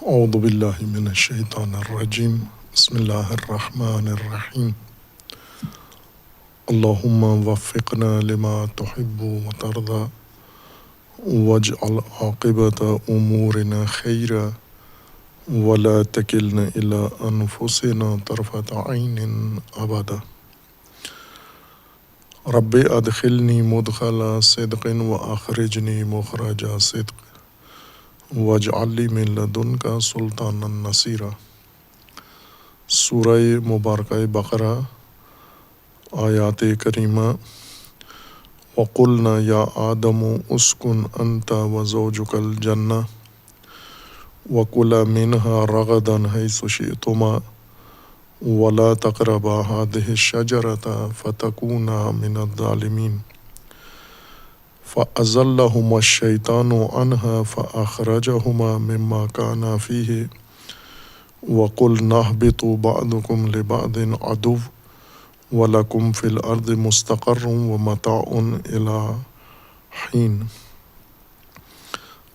اعوذ باللہ من الشیطان الرجیم بسم اللہ الرحمن الرحیم اللہم وفقنا لما تحب وترضى واجعل عاقبت امورنا خیرا ولا تکلنا الی انفسنا طرفۃ عین ابدا رب ادخلنی مدخل صدق واخرجنی مخرج صدق واجعل لی من لدنک سلطانا نصیرا۔ سورہ مبارکہ بقرہ آیات کریمہ۔ وقلنا یا آدم اسکن انت وزوجک الجنہ وکلا منہا رغدا حیث شئتما ولا تقربا هذه الشجرة فتکونا من الظالمین۔ فأزلهما الشیطان عنها فأخرجهما مما كانا فيه وقلنا اهبطوا بعضكم لبعض عدو ولكم في الأرض مستقر ومتاع إلى حين۔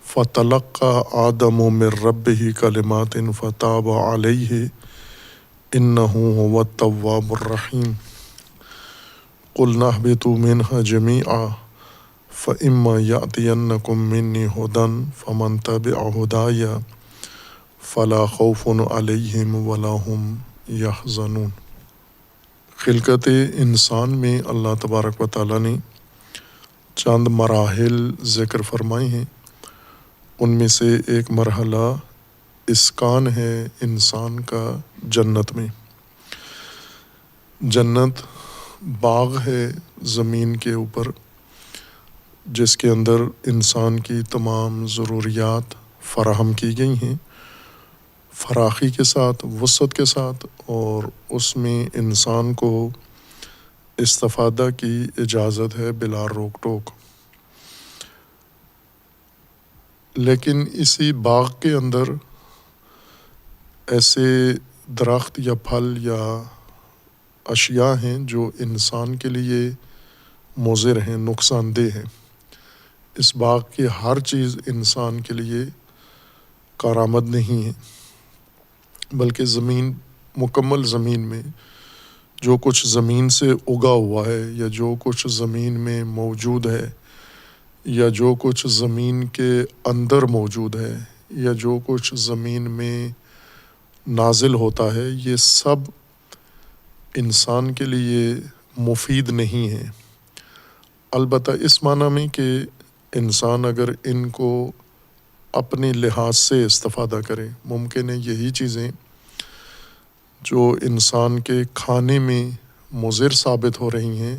فتلقى آدم من ربه كلمات فتاب عليه إنه هو التواب الرحيم۔ قلنا اهبطوا منها جميعا فإما يأتينكم مني هدى فمن تبع هداي فلا خوف عليهم ولا هم يحزنون۔ خلقت انسان میں اللہ تبارک و تعالیٰ نے چند مراحل ذکر فرمائے ہیں۔ ان میں سے ایک مرحلہ اسکان ہے انسان کا جنت میں۔ جنت باغ ہے زمین کے اوپر جس کے اندر انسان کی تمام ضروریات فراہم کی گئی ہیں فراخی کے ساتھ، وسعت کے ساتھ، اور اس میں انسان کو استفادہ کی اجازت ہے بلا روک ٹوک۔ لیکن اسی باغ کے اندر ایسے درخت یا پھل یا اشیاء ہیں جو انسان کے لیے مضر ہیں، نقصان دہ ہیں۔ اس باغ کی ہر چیز انسان کے لیے کارآمد نہیں ہے، بلکہ مکمل زمین میں جو کچھ زمین سے اگا ہوا ہے یا جو کچھ زمین میں موجود ہے یا جو کچھ زمین کے اندر موجود ہے یا جو کچھ زمین میں نازل ہوتا ہے، یہ سب انسان کے لیے مفید نہیں ہے۔ البتہ اس معنی میں کہ انسان اگر ان کو اپنے لحاظ سے استفادہ کرے، ممکن ہے یہی چیزیں جو انسان کے کھانے میں مضر ثابت ہو رہی ہیں،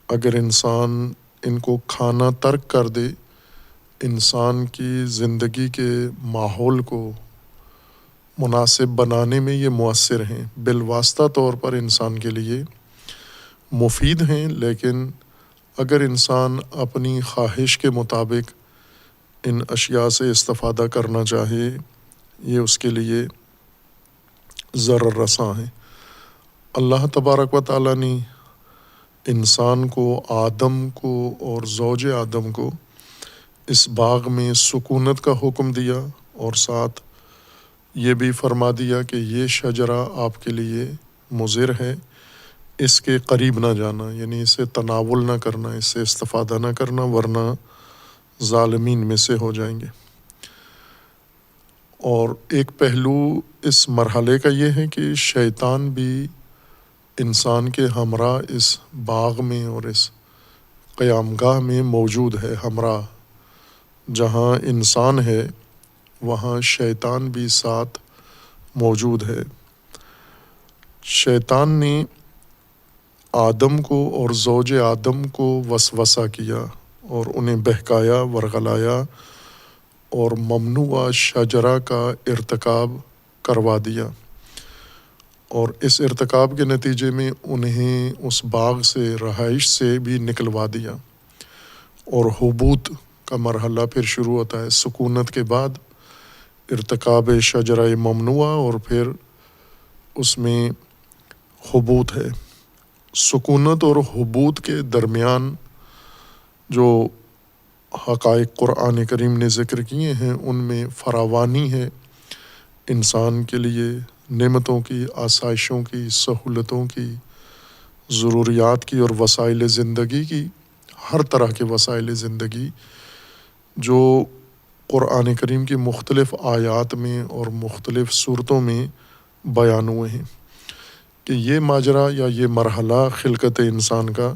اگر انسان ان کو کھانا ترک کر دے، انسان کی زندگی کے ماحول کو مناسب بنانے میں یہ مؤثر ہیں، بالواسطہ طور پر انسان کے لیے مفید ہیں۔ لیکن اگر انسان اپنی خواہش کے مطابق ان اشیاء سے استفادہ کرنا چاہے، یہ اس کے لیے ضرر رساں ہیں۔ اللہ تبارک و تعالیٰ نے انسان کو، آدم کو اور زوج آدم کو اس باغ میں سکونت کا حکم دیا، اور ساتھ یہ بھی فرما دیا کہ یہ شجرہ آپ کے لیے مضر ہے، اس کے قریب نہ جانا، یعنی اسے تناول نہ کرنا، اس سے استفادہ نہ کرنا، ورنہ ظالمین میں سے ہو جائیں گے۔ اور ایک پہلو اس مرحلے کا یہ ہے کہ شیطان بھی انسان کے ہمراہ اس باغ میں اور اس قیام گاہ میں موجود ہے۔ ہمراہ جہاں انسان ہے وہاں شیطان بھی ساتھ موجود ہے۔ شیطان نے آدم کو اور زوج آدم کو وسوسہ کیا اور انہیں بہکایا، ورغلایا اور ممنوع شجرہ کا ارتکاب کروا دیا، اور اس ارتکاب کے نتیجے میں انہیں اس باغ سے، رہائش سے بھی نکلوا دیا، اور حبوط کا مرحلہ پھر شروع ہوتا ہے۔ سکونت کے بعد ارتکاب شجرہ ممنوع اور پھر اس میں حبوط ہے۔ سکونت اور حبوط کے درمیان جو حقائق قرآن کریم نے ذکر کیے ہیں ان میں فراوانی ہے، انسان کے لیے نعمتوں کی، آسائشوں کی، سہولتوں کی، ضروریات کی اور وسائل زندگی کی، ہر طرح کے وسائل زندگی جو قرآن کریم کی مختلف آیات میں اور مختلف صورتوں میں بیان ہوئے ہیں کہ یہ ماجرا یا یہ مرحلہ خلقت انسان کا،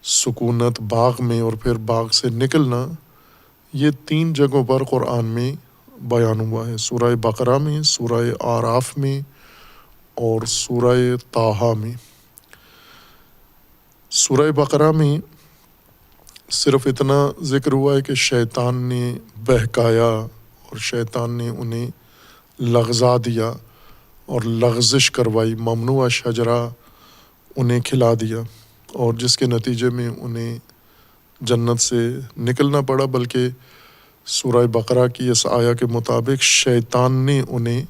سکونت باغ میں اور پھر باغ سے نکلنا، یہ 3 جگہوں پر قرآن میں بیان ہوا ہے، سورہ بقرہ میں، سورہ اعراف میں اور سورہ طٰہٰ میں۔ سورہ بقرہ میں صرف اتنا ذکر ہوا ہے کہ شیطان نے بہکایا اور شیطان نے انہیں لغزا دیا اور لغزش کروائی، ممنوع شجرہ انہیں کھلا دیا، اور جس کے نتیجے میں انہیں جنت سے نکلنا پڑا، بلکہ سورہ بقرہ کی اس آیا کے مطابق شیطان نے انہیں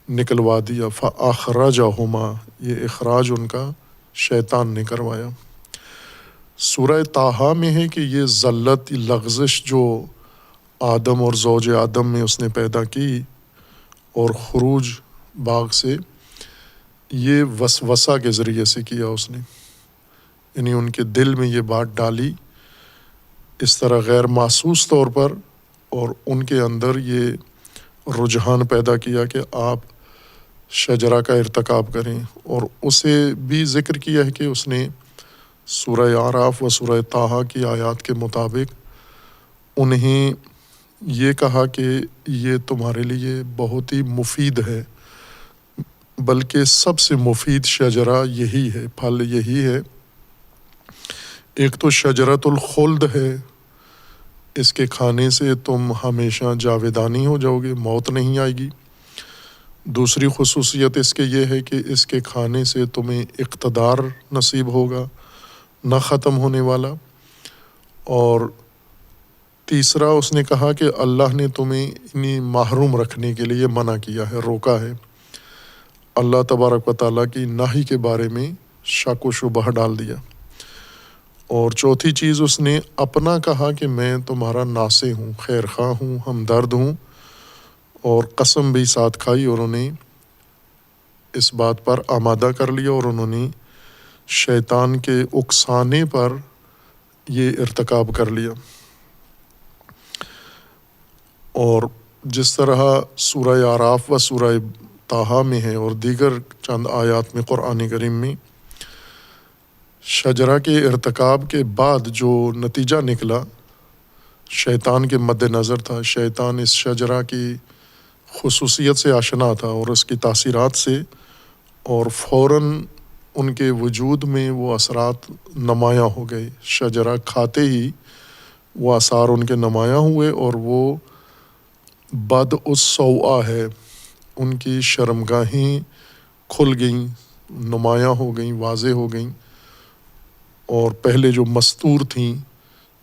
نکلوا دیا، فَأَخْرَجَهُمَا، یہ اخراج ان کا شیطان نے کروایا۔ سورہ طٰہٰ میں ہے کہ یہ ذلت، لغزش جو آدم اور زوج آدم میں اس نے پیدا کی اور خروج باغ سے، یہ وسوسہ کے ذریعے سے کیا اس نے، یعنی ان کے دل میں یہ بات ڈالی اس طرح غیر محسوس طور پر، اور ان کے اندر یہ رجحان پیدا کیا کہ آپ شجرہ کا ارتکاب کریں، اور اسے بھی ذکر کیا ہے کہ اس نے سورہ اعراف و سورہ طٰہٰ کی آیات کے مطابق انہیں یہ کہا کہ یہ تمہارے لیے بہت ہی مفید ہے، بلکہ سب سے مفید شجرہ یہی ہے، پھل یہی ہے۔ ایک تو شجرۃ الخلد ہے، اس کے کھانے سے تم ہمیشہ جاویدانی ہو جاؤ گے، موت نہیں آئے گی۔ دوسری خصوصیت اس کے یہ ہے کہ اس کے کھانے سے تمہیں اقتدار نصیب ہوگا، نہ ختم ہونے والا۔ اور تیسرا اس نے کہا کہ اللہ نے تمہیں انہیں محروم رکھنے کے لیے منع کیا ہے، روکا ہے، اللہ تبارک و تعالیٰ کی نہی کے بارے میں شک و شبہ ڈال دیا۔ اور چوتھی چیز اس نے اپنا کہا کہ میں تمہارا ناصح ہوں، خیر خواہ ہوں، ہمدرد ہوں، اور قسم بھی ساتھ کھائی اور انہیں اس بات پر آمادہ کر لیا، اور انہوں نے شیطان کے اکسانے پر یہ ارتکاب کر لیا۔ اور جس طرح سورہ اعراف و سورہ طٰہٰ میں ہے اور دیگر چند آیات میں قرآن کریم میں، شجرہ کے ارتکاب کے بعد جو نتیجہ نکلا شیطان کے مد نظر تھا، شیطان اس شجرہ کی خصوصیت سے آشنا تھا اور اس کی تاثیرات سے، اور فوراً ان کے وجود میں وہ اثرات نمایاں ہو گئے، شجرہ کھاتے ہی وہ آثار ان کے نمایاں ہوئے، اور وہ بد السوء ہے، ان کی شرمگاہیں کھل گئیں، نمایاں ہو گئیں، واضح ہو گئیں، اور پہلے جو مستور تھیں،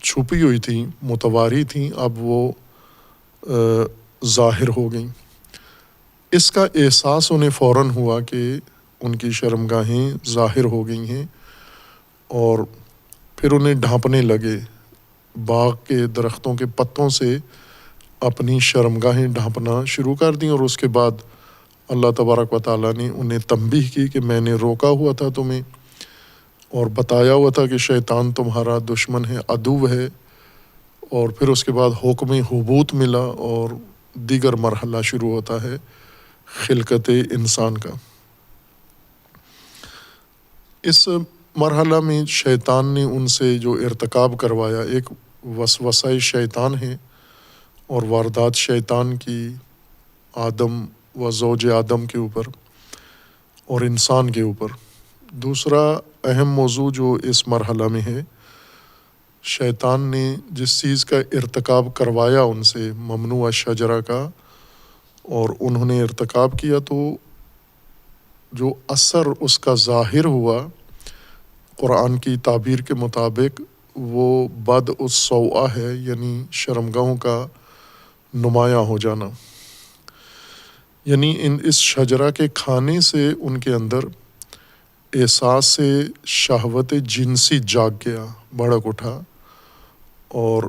چھپی ہوئی تھیں، متواری تھیں، اب وہ ظاہر ہو گئیں۔ اس کا احساس انہیں فوراً ہوا کہ ان کی شرمگاہیں ظاہر ہو گئی ہیں، اور پھر انہیں ڈھانپنے لگے، باغ کے درختوں کے پتوں سے اپنی شرمگاہیں ڈھانپنا شروع کر دیں، اور اس کے بعد اللہ تبارک و تعالیٰ نے انہیں تنبیہ کی کہ میں نے روکا ہوا تھا تمہیں، اور بتایا ہوا تھا کہ شیطان تمہارا دشمن ہے، عدو ہے، اور پھر اس کے بعد حکم حبوط ملا اور دیگر مرحلہ شروع ہوتا ہے خلقت انسان کا۔ اس مرحلہ میں شیطان نے ان سے جو ارتکاب کروایا، ایک وسوسہ شیطان ہے اور واردات شیطان کی آدم و زوج آدم کے اوپر اور انسان کے اوپر۔ دوسرا اہم موضوع جو اس مرحلہ میں ہے، شیطان نے جس چیز کا ارتکاب کروایا ان سے، ممنوع شجرہ کا، اور انہوں نے ارتکاب کیا، تو جو اثر اس کا ظاہر ہوا قرآن کی تعبیر کے مطابق وہ بد السوء ہے، یعنی شرمگاہوں کا نمایاں ہو جانا، یعنی اس شجرہ کے کھانے سے ان کے اندر احساس سے شہوت جنسی جاگ گیا، بھڑک اٹھا، اور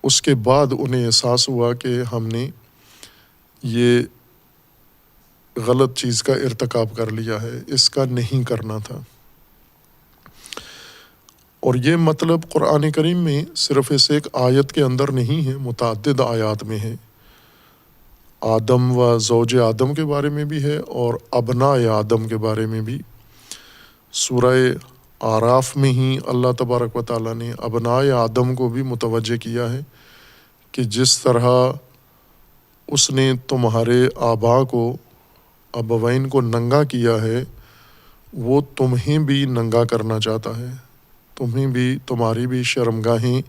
اس کے بعد انہیں احساس ہوا کہ ہم نے یہ غلط چیز کا ارتکاب کر لیا ہے، اس کا نہیں کرنا تھا۔ اور یہ مطلب قرآن کریم میں صرف اس ایک آیت کے اندر نہیں ہے، متعدد آیات میں ہے۔ آدم و زوج آدم کے بارے میں بھی ہے اور ابناء آدم کے بارے میں بھی۔ سورہ اعراف میں ہی اللہ تبارک و تعالیٰ نے ابناء آدم کو بھی متوجہ کیا ہے کہ جس طرح اس نے تمہارے آبا کو، ابوین کو ننگا کیا ہے، وہ تمہیں بھی ننگا کرنا چاہتا ہے، تمہیں بھی، تمہاری بھی شرمگاہیں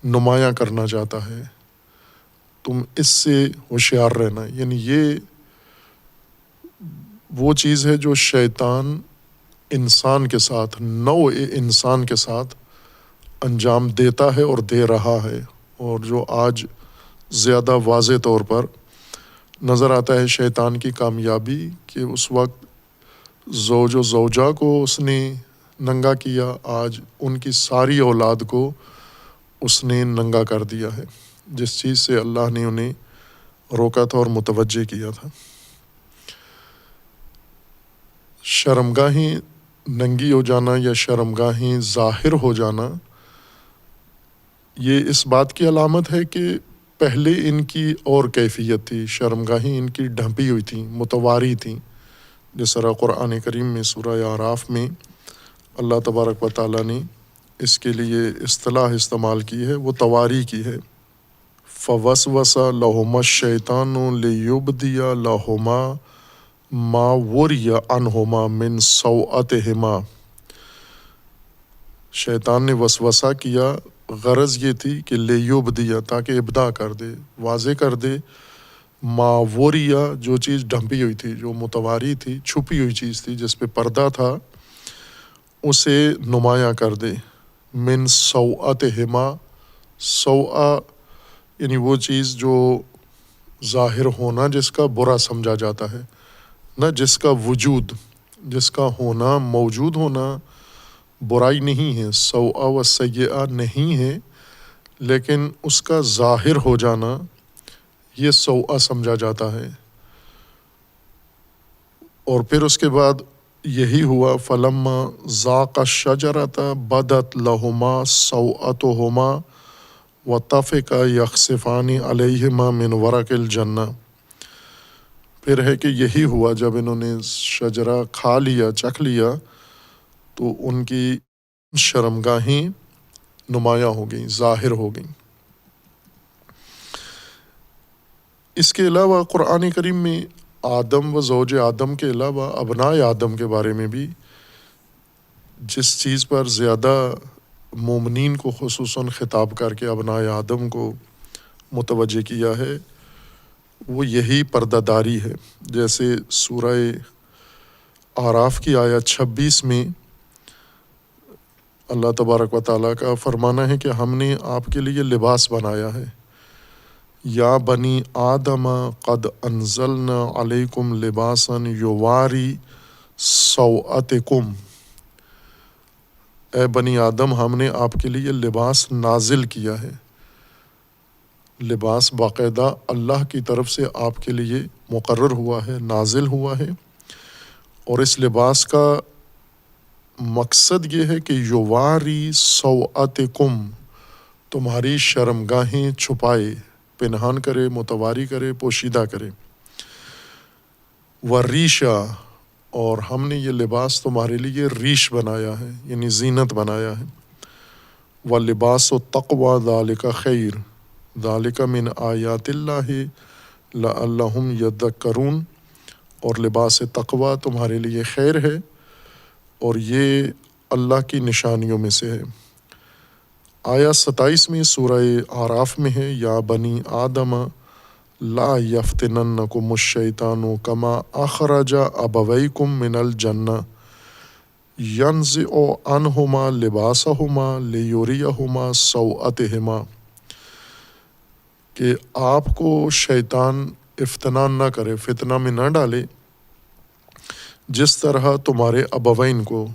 نمایاں کرنا چاہتا ہے، تم اس سے ہوشیار رہنا۔ یعنی یہ وہ چیز ہے جو شیطان انسان کے ساتھ، نوع انسان کے ساتھ انجام دیتا ہے اور دے رہا ہے، اور جو آج زیادہ واضح طور پر نظر آتا ہے شیطان کی کامیابی، کہ اس وقت زوج و زوجہ کو اس نے ننگا کیا، آج ان کی ساری اولاد کو اس نے ننگا کر دیا ہے، جس چیز سے اللہ نے انہیں روکا تھا اور متوجہ کیا تھا۔ شرمگاہیں ننگی ہو جانا یا شرمگاہیں ظاہر ہو جانا، یہ اس بات کی علامت ہے کہ پہلے ان کی اور کیفیت تھی، شرمگاہیں ان کی ڈھانپی ہوئی تھیں، متواری تھیں، جس طرح قرآن کریم میں سورہ اعراف میں اللہ تبارک و تعالیٰ نے اس کے لیے اصطلاح استعمال کی ہے، وہ تواری کی ہے۔ فَوَسْوَسَ لَهُمَا الشَّيْطَانُ لِيُبْدِيَ لَهُمَا مَا وُرِيَ عَنْهُمَا مِنْ سَوْءَتِهِمَا۔ شیطان نے وسوسہ کیا، غرض یہ تھی کہ لیبدیا، تاکہ ابدا کر دے، واضح کر دے، ما وریا، جو چیز ڈھمپی ہوئی تھی، جو متواری تھی، چھپی ہوئی چیز تھی، جس پہ پردہ تھا، اسے نمایاں کر دے۔ من سوءتہما، سوء یعنی وہ چیز جو ظاہر ہونا جس کا برا سمجھا جاتا ہے، نہ جس کا وجود، جس کا ہونا، موجود ہونا برائی نہیں ہے، سوء و سیئہ نہیں ہے، لیکن اس کا ظاہر ہو جانا یہ سوء سمجھا جاتا ہے۔ اور پھر اس کے بعد یہی ہوا، فلما ذاق الشجرۃ بدت لہما سوءتہما وطفقا یخصفان علیہما من ورق الجنہ۔ پھر ہے کہ یہی ہوا، جب انہوں نے شجرہ کھا لیا، چکھ لیا، تو ان کی شرمگاہیں نمایاں ہو گئیں، ظاہر ہو گئیں۔ اس کے علاوہ قرآن کریم میں آدم و زوج آدم کے علاوہ ابناء آدم کے بارے میں بھی جس چیز پر زیادہ مومنین کو خصوصاً خطاب کر کے ابناء آدم کو متوجہ کیا ہے، وہ یہی پردہ داری ہے۔ جیسے سورہ اعراف کی آیت 26 میں اللہ تبارک و تعالیٰ کا فرمانا ہے کہ ہم نے آپ کے لیے لباس بنایا ہے۔ یا بنی آدم قد انزلنا علیکم لباسا یواری سوءتکم۔ اے بنی آدم، ہم نے آپ کے لیے لباس نازل کیا ہے۔ لباس باقاعدہ اللہ کی طرف سے آپ کے لیے مقرر ہوا ہے، نازل ہوا ہے، اور اس لباس کا مقصد یہ ہے کہ یواری سوءتکم، تمہاری شرمگاہیں چھپائے، پنہان کرے، متواری کرے، پوشیدہ کرے۔ وریشا، اور ہم نے یہ لباس تمہارے لیے ریش بنایا ہے، یعنی زینت بنایا ہے۔ وَلِبَاسُ التَّقْوَىٰ ذَلِكَ خَيْرٌ ذَلِكَ مِنْ آیَاتِ اللَّهِ لَعَلَّهُمْ يَذَّكَّرُونَ، اور لباس تقویٰ تمہارے لیے خیر ہے، اور یہ اللہ کی نشانیوں میں سے ہے۔ آیت 27 میں سورہ اعراف میں ہے، یا بنی آدم لا یفتننکم الشیطان کما اخرج ابویکم من الجنہ ینزع عنہما لباسہما لیریہما سوءتہما، کہ آپ کو شیطان افتنان نہ کرے، فتنہ میں نہ ڈالے، جس طرح تمہارے ابوین کو،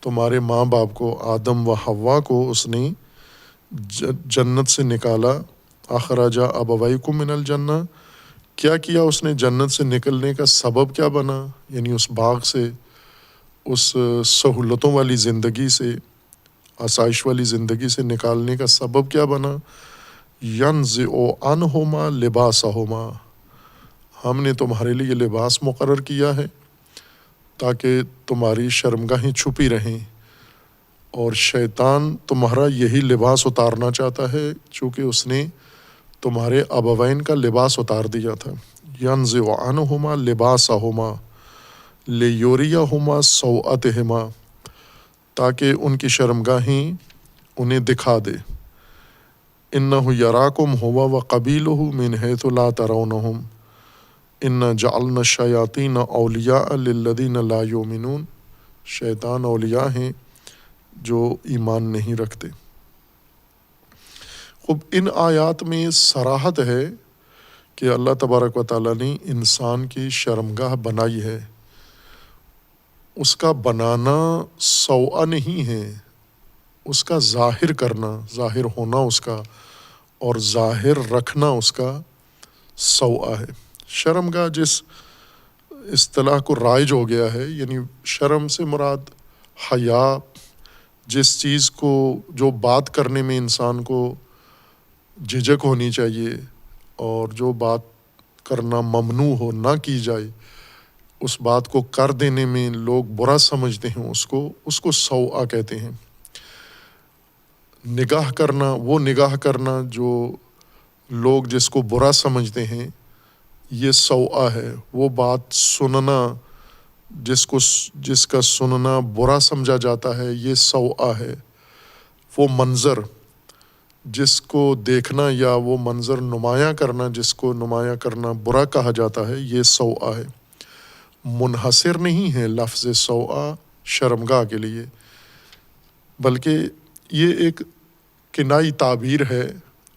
تمہارے ماں باپ کو، آدم و حوا کو اس نے جنت سے نکالا، اخرج ابویکم من الجنہ، کیا کیا اس نے جنت سے نکلنے کا سبب کیا بنا، یعنی اس باغ سے، اس سہولتوں والی زندگی سے، آسائش والی زندگی سے نکالنے کا سبب کیا بنا؟ ینزع عنہما لباسہما، ہم نے تمہارے لیے لباس مقرر کیا ہے تاکہ تمہاری شرمگاہیں چھپی رہیں، اور شیطان تمہارا یہی لباس اتارنا چاہتا ہے چونکہ اس نے تمہارے ابوین کا لباس اتار دیا تھا۔ ینزع عنہما لباسہما لیوریہما سوءتہما، تاکہ ان کی شرمگاہیں انہیں دکھا دے۔ انہ یراکم ہوا وقبیلہ من حیث لا ترونہم انا جعلنا الشیاطین اولیاء للذین لا یؤمنون، شیطان اولیاء ہیں جو ایمان نہیں رکھتے۔ خب ان آیات میں صراحت ہے کہ اللہ تبارک و تعالیٰ نے انسان کی شرمگاہ بنائی ہے، اس کا بنانا سوء نہیں ہے، اس کا ظاہر کرنا، ظاہر ہونا اس کا اور ظاہر رکھنا اس کا سوء ہے۔ شرمگاہ جس اصطلاح کو رائج ہو گیا ہے، یعنی شرم سے مراد حیا، جس چیز کو، جو بات کرنے میں انسان کو جھجک ہونی چاہیے اور جو بات کرنا ممنوع ہو، نہ کی جائے، اس بات کو کر دینے میں لوگ برا سمجھتے ہیں، اس کو سوء کہتے ہیں۔ نگاہ کرنا، وہ نگاہ کرنا جو لوگ جس کو برا سمجھتے ہیں، یہ سوء ہے۔ وہ بات سننا جس کا سننا برا سمجھا جاتا ہے، یہ سوء ہے۔ وہ منظر جس کو دیکھنا یا وہ منظر نمایاں کرنا جس کو نمایاں کرنا برا کہا جاتا ہے، یہ سوء ہے۔ منحصر نہیں ہے لفظ سوء شرمگاہ کے لیے، بلکہ یہ ایک کنائی تعبیر ہے۔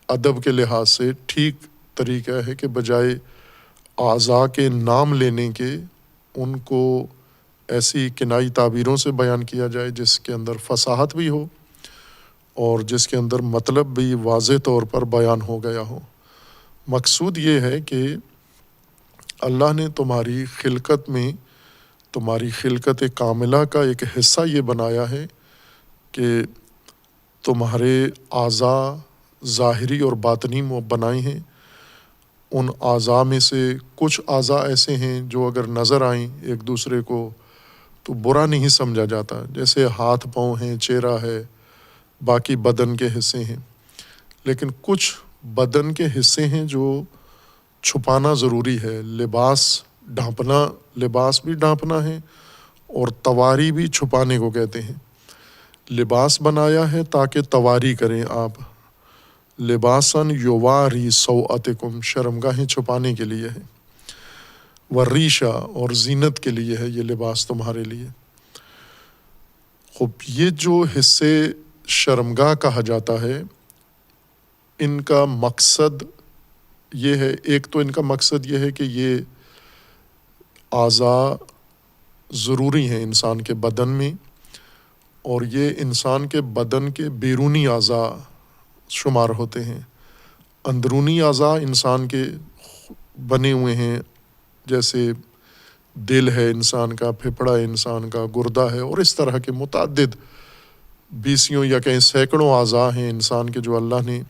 ادب کے لحاظ سے ٹھیک طریقہ ہے کہ بجائے اعضاء کے نام لینے کے، ان کو ایسی کنائی تعبیروں سے بیان کیا جائے جس کے اندر فصاحت بھی ہو اور جس کے اندر مطلب بھی واضح طور پر بیان ہو گیا ہو۔ مقصود یہ ہے کہ اللہ نے تمہاری خلقت میں، تمہاری خلقت کاملہ کا ایک حصہ یہ بنایا ہے کہ تمہارے اعضاء ظاہری اور باطنی بنائے ہیں۔ ان اعضاء میں سے کچھ اعضاء ایسے ہیں جو اگر نظر آئیں ایک دوسرے کو تو برا نہیں سمجھا جاتا، جیسے ہاتھ پاؤں ہیں، چہرہ ہے، باقی بدن کے حصے ہیں۔ لیکن کچھ بدن کے حصے ہیں جو چھپانا ضروری ہے۔ لباس بھی ڈھانپنا ہے اور تواری بھی چھپانے کو کہتے ہیں۔ لباس بنایا ہے تاکہ تواری کریں آپ، لباساً یواری سوءتکم، شرمگاہیں چھپانے کے لیے ہے، وریشہ، اور زینت کے لیے ہے یہ لباس تمہارے لیے۔ خب یہ جو حصے شرمگاہ کہا جاتا ہے، ان کا مقصد یہ ہے، ایک تو ان کا مقصد یہ ہے کہ یہ اعضاء ضروری ہیں انسان کے بدن میں، اور یہ انسان کے بدن کے بیرونی اعضاء شمار ہوتے ہیں۔ اندرونی اعضاء انسان کے بنے ہوئے ہیں، جیسے دل ہے انسان کا، پھپھڑا ہے انسان کا، گردہ ہے، اور اس طرح کے متعدد بیسیوں یا کہیں سینکڑوں اعضاء ہیں انسان کے جو اللہ نے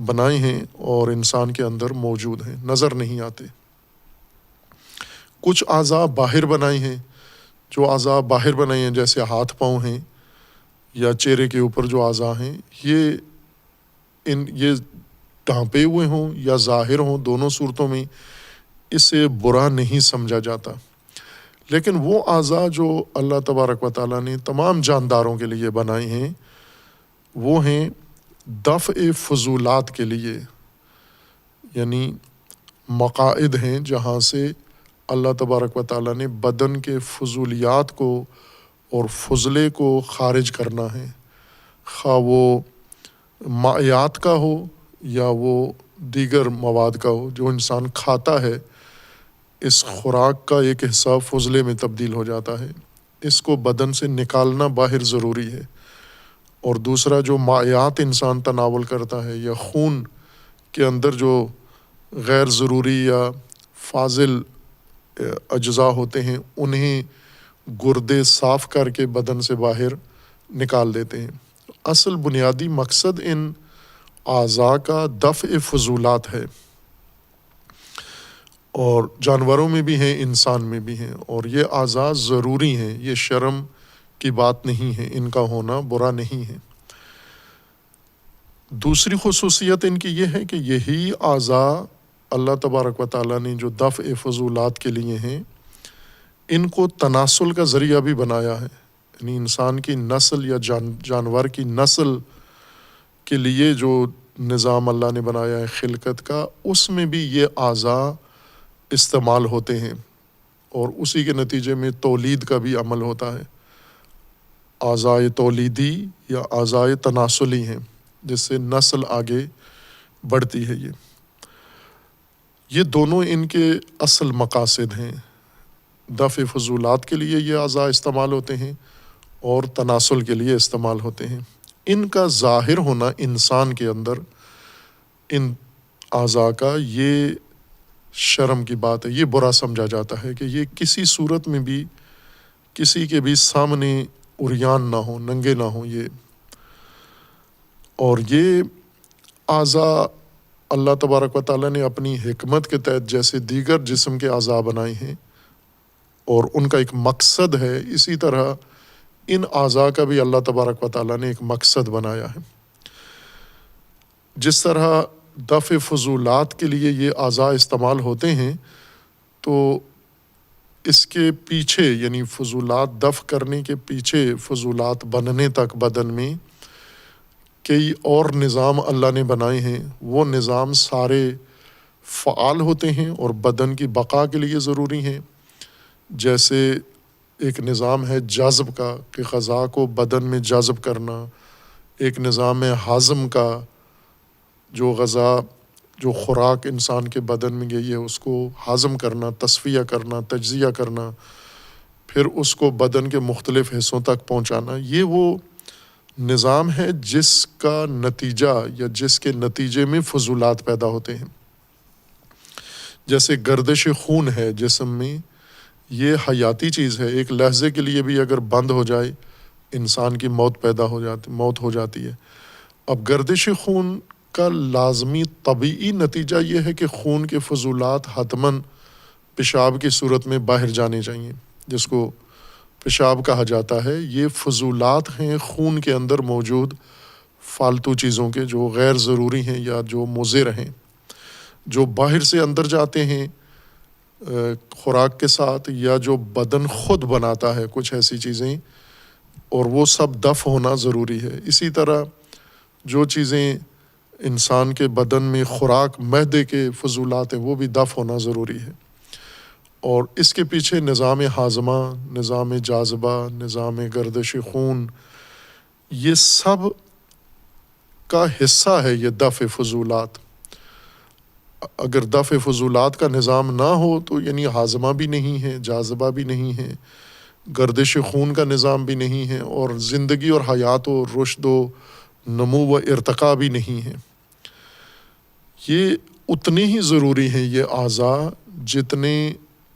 بنائے ہیں اور انسان کے اندر موجود ہیں، نظر نہیں آتے۔ کچھ اعضاء باہر بنائے ہیں، جو اعضاء باہر بنائے ہیں جیسے ہاتھ پاؤں ہیں یا چہرے کے اوپر جو اعضاء ہیں، یہ ڈھانپے ہوئے ہوں یا ظاہر ہوں، دونوں صورتوں میں اسے برا نہیں سمجھا جاتا۔ لیکن وہ اعضاء جو اللہ تبارک و تعالیٰ نے تمام جانداروں کے لیے بنائے ہیں، وہ ہیں دفع فضولات کے لیے، یعنی مقاعد ہیں جہاں سے اللہ تبارک و تعالیٰ نے بدن کے فضولیات کو اور فضلے کو خارج کرنا ہے، خواہ وہ مائعات کا ہو یا وہ دیگر مواد کا ہو جو انسان کھاتا ہے۔ اس خوراک کا ایک حصہ فضلے میں تبدیل ہو جاتا ہے، اس کو بدن سے نکالنا باہر ضروری ہے۔ اور دوسرا جو مائعات انسان تناول کرتا ہے یا خون کے اندر جو غیر ضروری یا فاضل اجزاء ہوتے ہیں انہیں گردے صاف کر کے بدن سے باہر نکال دیتے ہیں۔ اصل بنیادی مقصد ان اعضاء کا دفع فضولات ہے، اور جانوروں میں بھی ہیں، انسان میں بھی ہیں، اور یہ اعضاء ضروری ہیں، یہ شرم کی بات نہیں ہے، ان کا ہونا برا نہیں ہے۔ دوسری خصوصیت ان کی یہ ہے کہ یہی اعضاء اللہ تبارک و تعالیٰ نے جو دفع فضولات کے لیے ہیں ان کو تناسل کا ذریعہ بھی بنایا ہے، یعنی انسان کی نسل یا جانور کی نسل کے لیے جو نظام اللہ نے بنایا ہے خلقت کا، اس میں بھی یہ اعضاء استعمال ہوتے ہیں، اور اسی کے نتیجے میں تولید کا بھی عمل ہوتا ہے۔ اعضاء تولیدی یا اعضاء تناسلی ہیں جس سے نسل آگے بڑھتی ہے۔ یہ دونوں ان کے اصل مقاصد ہیں، دفع فضولات کے لیے یہ اعضاء استعمال ہوتے ہیں اور تناسل کے لیے استعمال ہوتے ہیں۔ ان کا ظاہر ہونا انسان کے اندر ان اعضاء کا یہ شرم کی بات ہے، یہ برا سمجھا جاتا ہے کہ یہ کسی صورت میں بھی کسی کے بھی سامنے عریان نہ ہو، ننگے نہ ہوں یہ۔ اور یہ اعضاء اللہ تبارک و تعالیٰ نے اپنی حکمت کے تحت جیسے دیگر جسم کے اعضاء بنائے ہیں اور ان کا ایک مقصد ہے، اسی طرح ان اعضاء کا بھی اللہ تبارک و تعالیٰ نے ایک مقصد بنایا ہے۔ جس طرح دفع فضولات کے لیے یہ اعضاء استعمال ہوتے ہیں، تو اس کے پیچھے یعنی فضولات دفع کرنے کے پیچھے فضولات بننے تک بدن میں کئی اور نظام اللہ نے بنائے ہیں، وہ نظام سارے فعال ہوتے ہیں اور بدن کی بقا کے لیے ضروری ہیں۔ جیسے ایک نظام ہے جذب کا کہ غذا کو بدن میں جذب کرنا، ایک نظام ہے ہضم کا، جو غذا جو خوراک انسان کے بدن میں گئی ہے اس کو ہضم کرنا، تصفیہ کرنا، تجزیہ کرنا، پھر اس کو بدن کے مختلف حصوں تک پہنچانا۔ یہ وہ نظام ہے جس کا نتیجہ یا جس کے نتیجے میں فضولات پیدا ہوتے ہیں۔ جیسے گردش خون ہے جسم میں، یہ حیاتی چیز ہے، ایک لحظے کے لیے بھی اگر بند ہو جائے انسان کی موت ہو جاتی ہے۔ اب گردش خون کا لازمی طبیعی نتیجہ یہ ہے کہ خون کے فضولات حتماً پیشاب کی صورت میں باہر جانے چاہیے، جس کو پیشاب کہا جاتا ہے۔ یہ فضولات ہیں خون کے اندر موجود فالتو چیزوں کے جو غیر ضروری ہیں یا جو مضر ہیں، جو باہر سے اندر جاتے ہیں خوراک کے ساتھ، یا جو بدن خود بناتا ہے کچھ ایسی چیزیں، اور وہ سب دفع ہونا ضروری ہے۔ اسی طرح جو چیزیں انسان کے بدن میں خوراک معدے کے فضولات ہیں وہ بھی دفع ہونا ضروری ہے۔ اور اس کے پیچھے نظام ہاضمہ، نظام جاذبہ، نظام گردش خون، یہ سب کا حصہ ہے یہ دفع فضولات۔ اگر دفع فضولات کا نظام نہ ہو تو یعنی ہاضمہ بھی نہیں ہے، جاذبہ بھی نہیں ہے، گردش خون کا نظام بھی نہیں ہے، اور زندگی اور حیات و رشد و نمو و ارتقاء بھی نہیں ہے۔ یہ اتنے ہی ضروری ہیں یہ اعضاء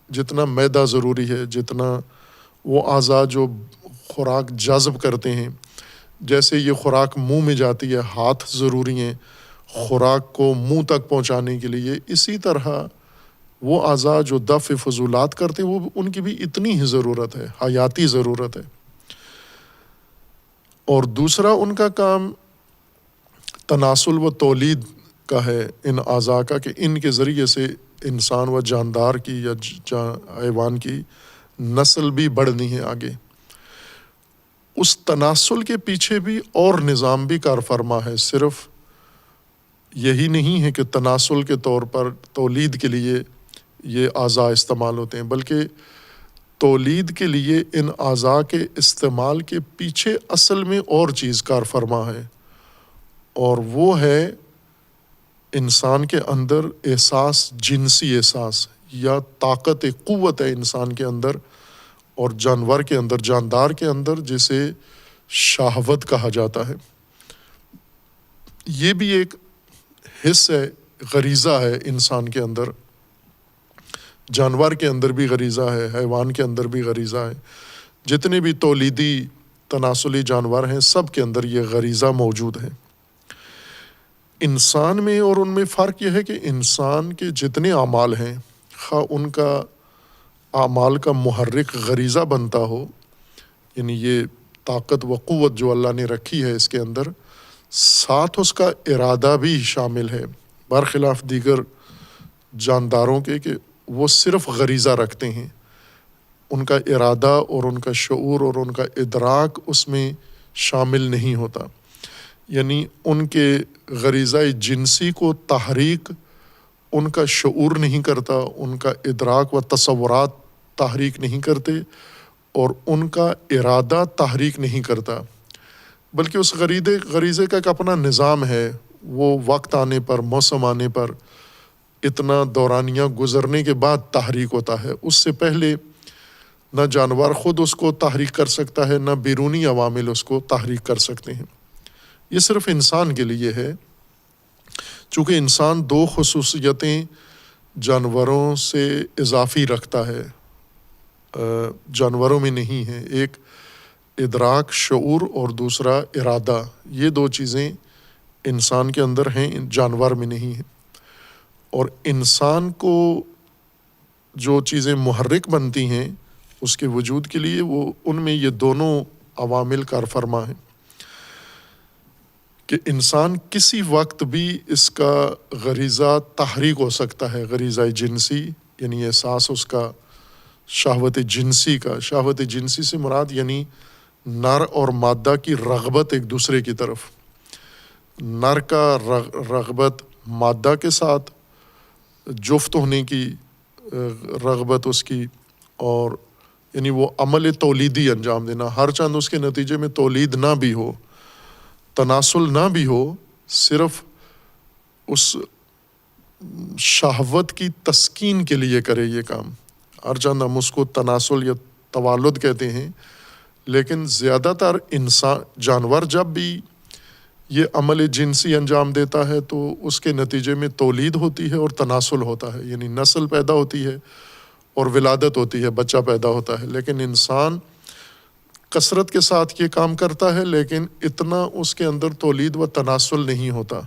جتنا معدہ ضروری ہے، جتنا وہ اعضاء جو خوراک جذب کرتے ہیں۔ جیسے یہ خوراک منہ میں جاتی ہے، ہاتھ ضروری ہیں خوراک کو منہ تک پہنچانے کے لیے، اسی طرح وہ اعضاء جو دفع فضولات کرتے ہیں وہ ان کی بھی اتنی ہی ضرورت ہے، حیاتی ضرورت ہے۔ اور دوسرا ان کا کام تناسل و تولید کا ہے ان اعضاء کا، کہ ان کے ذریعے سے انسان و جاندار کی یا حیوان کی نسل بھی بڑھنی ہے آگے۔ اس تناسل کے پیچھے بھی اور نظام بھی کار فرما ہے، صرف یہی نہیں ہے کہ تناسل کے طور پر تولید کے لیے یہ اعضاء استعمال ہوتے ہیں، بلکہ تولید کے لیے ان اعضاء کے استعمال کے پیچھے اصل میں اور چیز کار فرما ہے، اور وہ ہے انسان کے اندر احساس، جنسی احساس یا طاقت قوت ہے انسان کے اندر اور جانور کے اندر، جاندار کے اندر، جسے شہوت کہا جاتا ہے۔ یہ بھی ایک حصہ ہے غریزہ ہے انسان کے اندر، جانور کے اندر بھی غریزہ ہے، حیوان کے اندر بھی غریزہ ہے، جتنے بھی تولیدی تناسلی جانور ہیں سب کے اندر یہ غریزہ موجود ہے۔ انسان میں اور ان میں فرق یہ ہے کہ انسان کے جتنے اعمال ہیں، خواہ ان کا اعمال کا محرک غریزہ بنتا ہو، یعنی یہ طاقت و قوت جو اللہ نے رکھی ہے اس کے اندر، ساتھ اس کا ارادہ بھی شامل ہے، برخلاف دیگر جانداروں کے کہ وہ صرف غریزہ رکھتے ہیں، ان کا ارادہ اور ان کا شعور اور ان کا ادراک اس میں شامل نہیں ہوتا۔ یعنی ان کے غریزہ جنسی کو تحریک ان کا شعور نہیں کرتا، ان کا ادراک و تصورات تحریک نہیں کرتے، اور ان کا ارادہ تحریک نہیں کرتا، بلکہ اس غریزے کا ایک اپنا نظام ہے، وہ وقت آنے پر، موسم آنے پر، اتنا دورانیہ گزرنے کے بعد تحریک ہوتا ہے۔ اس سے پہلے نہ جانور خود اس کو تحریک کر سکتا ہے، نہ بیرونی عوامل اس کو تحریک کر سکتے ہیں۔ یہ صرف انسان کے لیے ہے، چونکہ انسان دو خصوصیتیں جانوروں سے اضافی رکھتا ہے، جانوروں میں نہیں ہے، ایک ادراک، شعور، اور دوسرا ارادہ۔ یہ دو چیزیں انسان کے اندر ہیں، جانور میں نہیں ہیں۔ اور انسان کو جو چیزیں محرک بنتی ہیں اس کے وجود کے لیے، وہ ان میں یہ دونوں عوامل کار فرما ہیں کہ انسان کسی وقت بھی اس کا غریزہ تحریک ہو سکتا ہے، غریزہ جنسی، یعنی احساس اس کا شہوت جنسی کا۔ شہوت جنسی سے مراد یعنی نر اور مادہ کی رغبت ایک دوسرے کی طرف، نر کا رغبت مادہ کے ساتھ جفت ہونے کی رغبت اس کی، اور یعنی وہ عمل تولیدی انجام دینا، ہر چند اس کے نتیجے میں تولید نہ بھی ہو، تناسل نہ بھی ہو، صرف اس شہوت کی تسکین کے لیے کرے یہ کام۔ ہر چند ہم اس کو تناسل یا توالد کہتے ہیں، لیکن زیادہ تر جانور جب بھی یہ عمل جنسی انجام دیتا ہے تو اس کے نتیجے میں تولید ہوتی ہے اور تناسل ہوتا ہے، یعنی نسل پیدا ہوتی ہے اور ولادت ہوتی ہے، بچہ پیدا ہوتا ہے۔ لیکن انسان کثرت کے ساتھ یہ کام کرتا ہے، لیکن اتنا اس کے اندر تولید و تناسل نہیں ہوتا،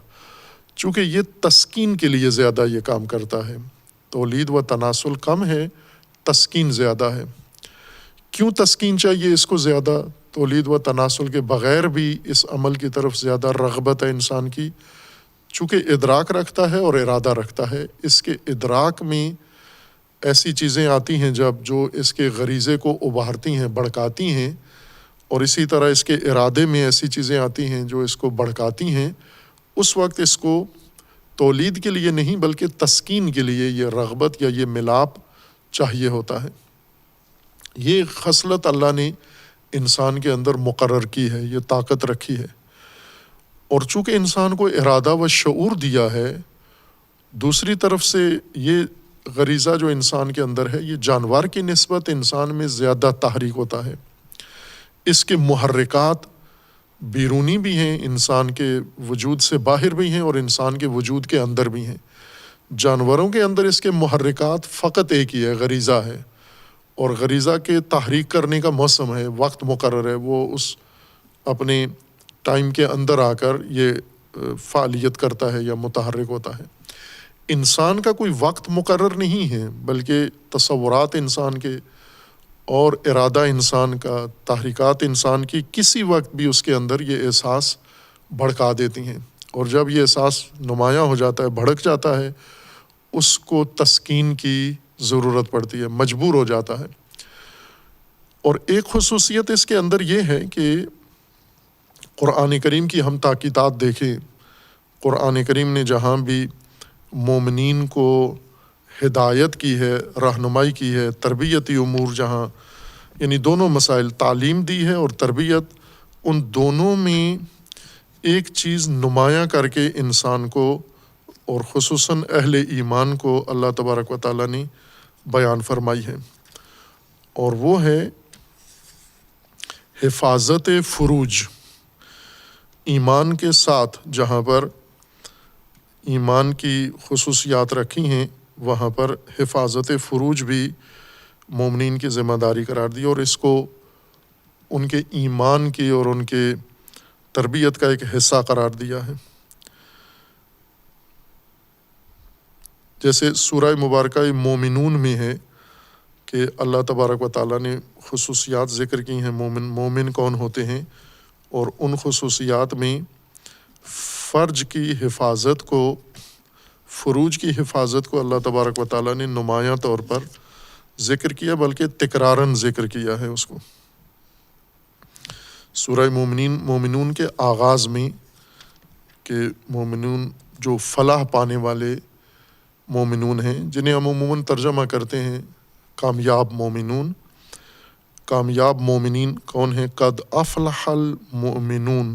چونکہ یہ تسکین کے لیے زیادہ یہ کام کرتا ہے۔ تولید و تناسل کم ہے، تسکین زیادہ ہے۔ کیوں تسکین چاہیے اس کو زیادہ؟ تولید و تناسل کے بغیر بھی اس عمل کی طرف زیادہ رغبت ہے انسان کی، چونکہ ادراک رکھتا ہے اور ارادہ رکھتا ہے۔ اس کے ادراک میں ایسی چیزیں آتی ہیں جو اس کے غریزے کو ابھارتی ہیں، بڑھکاتی ہیں، اور اسی طرح اس کے ارادے میں ایسی چیزیں آتی ہیں جو اس کو بڑھکاتی ہیں۔ اس وقت اس کو تولید کے لیے نہیں بلکہ تسکین کے لیے یہ رغبت یا یہ ملاپ چاہیے ہوتا ہے۔ یہ خصلت اللہ نے انسان کے اندر مقرر کی ہے، یہ طاقت رکھی ہے، اور چونکہ انسان کو ارادہ و شعور دیا ہے، دوسری طرف سے یہ غریزہ جو انسان کے اندر ہے یہ جانور کی نسبت انسان میں زیادہ تحریک ہوتا ہے۔ اس کے محرکات بیرونی بھی ہیں، انسان کے وجود سے باہر بھی ہیں اور انسان کے وجود کے اندر بھی ہیں۔ جانوروں کے اندر اس کے محرکات فقط ایک ہی ہے، غریزہ ہے، اور غریزہ کے تحریک کرنے کا موسم ہے، وقت مقرر ہے، وہ اس اپنے ٹائم کے اندر آ کر یہ فعالیت کرتا ہے یا متحرک ہوتا ہے۔ انسان کا کوئی وقت مقرر نہیں ہے، بلکہ تصورات انسان کے اور ارادہ انسان کا، تحریکات انسان کی کسی وقت بھی اس کے اندر یہ احساس بھڑکا دیتی ہیں، اور جب یہ احساس نمایاں ہو جاتا ہے، بھڑک جاتا ہے، اس کو تسکین کی ضرورت پڑتی ہے، مجبور ہو جاتا ہے۔ اور ایک خصوصیت اس کے اندر یہ ہے کہ قرآن کریم کی ہم تاکیدات دیکھیں، قرآن کریم نے جہاں بھی مومنین کو ہدایت کی ہے، رہنمائی کی ہے، تربیتی امور جہاں یعنی دونوں مسائل، تعلیم دی ہے اور تربیت، ان دونوں میں ایک چیز نمایاں کر کے انسان کو اور خصوصاً اہل ایمان کو اللہ تبارک و تعالیٰ نے بیان فرمائی ہے، اور وہ ہے حفاظت فروج۔ ایمان کے ساتھ جہاں پر ایمان کی خصوصیات رکھی ہیں وہاں پر حفاظت فروج بھی مومنین کی ذمہ داری قرار دی، اور اس کو ان کے ایمان کی اور ان کے تربیت کا ایک حصہ قرار دیا ہے۔ جیسے سورہ مبارکہ مومنون میں ہے کہ اللہ تبارک و تعالیٰ نے خصوصیات ذکر کی ہیں مومن کون ہوتے ہیں، اور ان خصوصیات میں فرج کی حفاظت کو، فروج کی حفاظت کو اللہ تبارک و تعالیٰ نے نمایاں طور پر ذکر کیا، بلکہ تکراراً ذکر کیا ہے اس کو۔ سورہ مومنون کے آغاز میں کہ مومنون جو فلاح پانے والے مومنون ہیں، جنہیں ہم عموماً ترجمہ کرتے ہیں کامیاب مومنون۔ کامیاب مومنین کون ہیں؟ قد افلح المؤمنون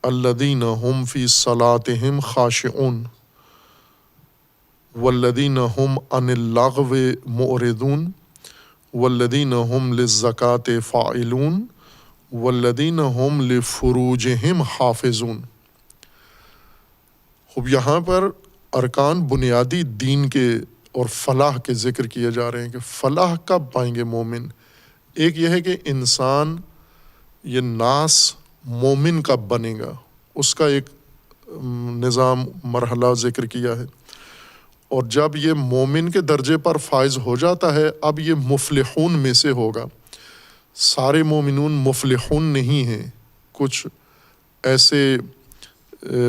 الذین هم فی صلاتهم خاشعون والذین هم عن اللغو معرضون والذین هم للزکاة فاعلون والذین هم لفروجهم حافظون۔ خب یہاں پر ارکان بنیادی دین کے اور فلاح کے ذکر کیے جا رہے ہیں کہ فلاح کب پائیں گے مومن۔ ایک یہ ہے کہ انسان یہ ناس مومن کب بنے گا، اس کا ایک نظام مرحلہ ذکر کیا ہے، اور جب یہ مومن کے درجے پر فائز ہو جاتا ہے اب یہ مفلحون میں سے ہوگا۔ سارے مومنون مفلحون نہیں ہیں، کچھ ایسے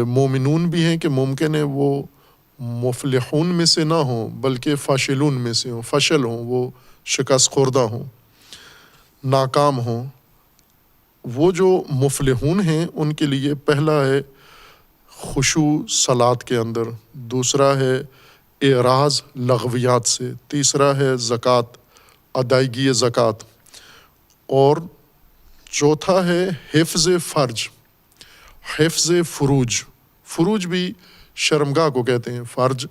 مومنون بھی ہیں کہ ممکن ہے وہ مفلحون میں سے نہ ہوں بلکہ فاشلون میں سے ہوں، فشل ہوں، وہ شکست خوردہ ہوں، ناکام ہوں۔ وہ جو مفلحون ہیں ان کے لیے پہلا ہے خشوع صلاۃ کے اندر، دوسرا ہے اعراض لغویات سے، تیسرا ہے زکوٰۃ، ادائیگی زکوٰۃ، اور چوتھا ہے حفظ فرج، حفظ فروج۔ فروج بھی شرمگاہ کو کہتے ہیں، فرج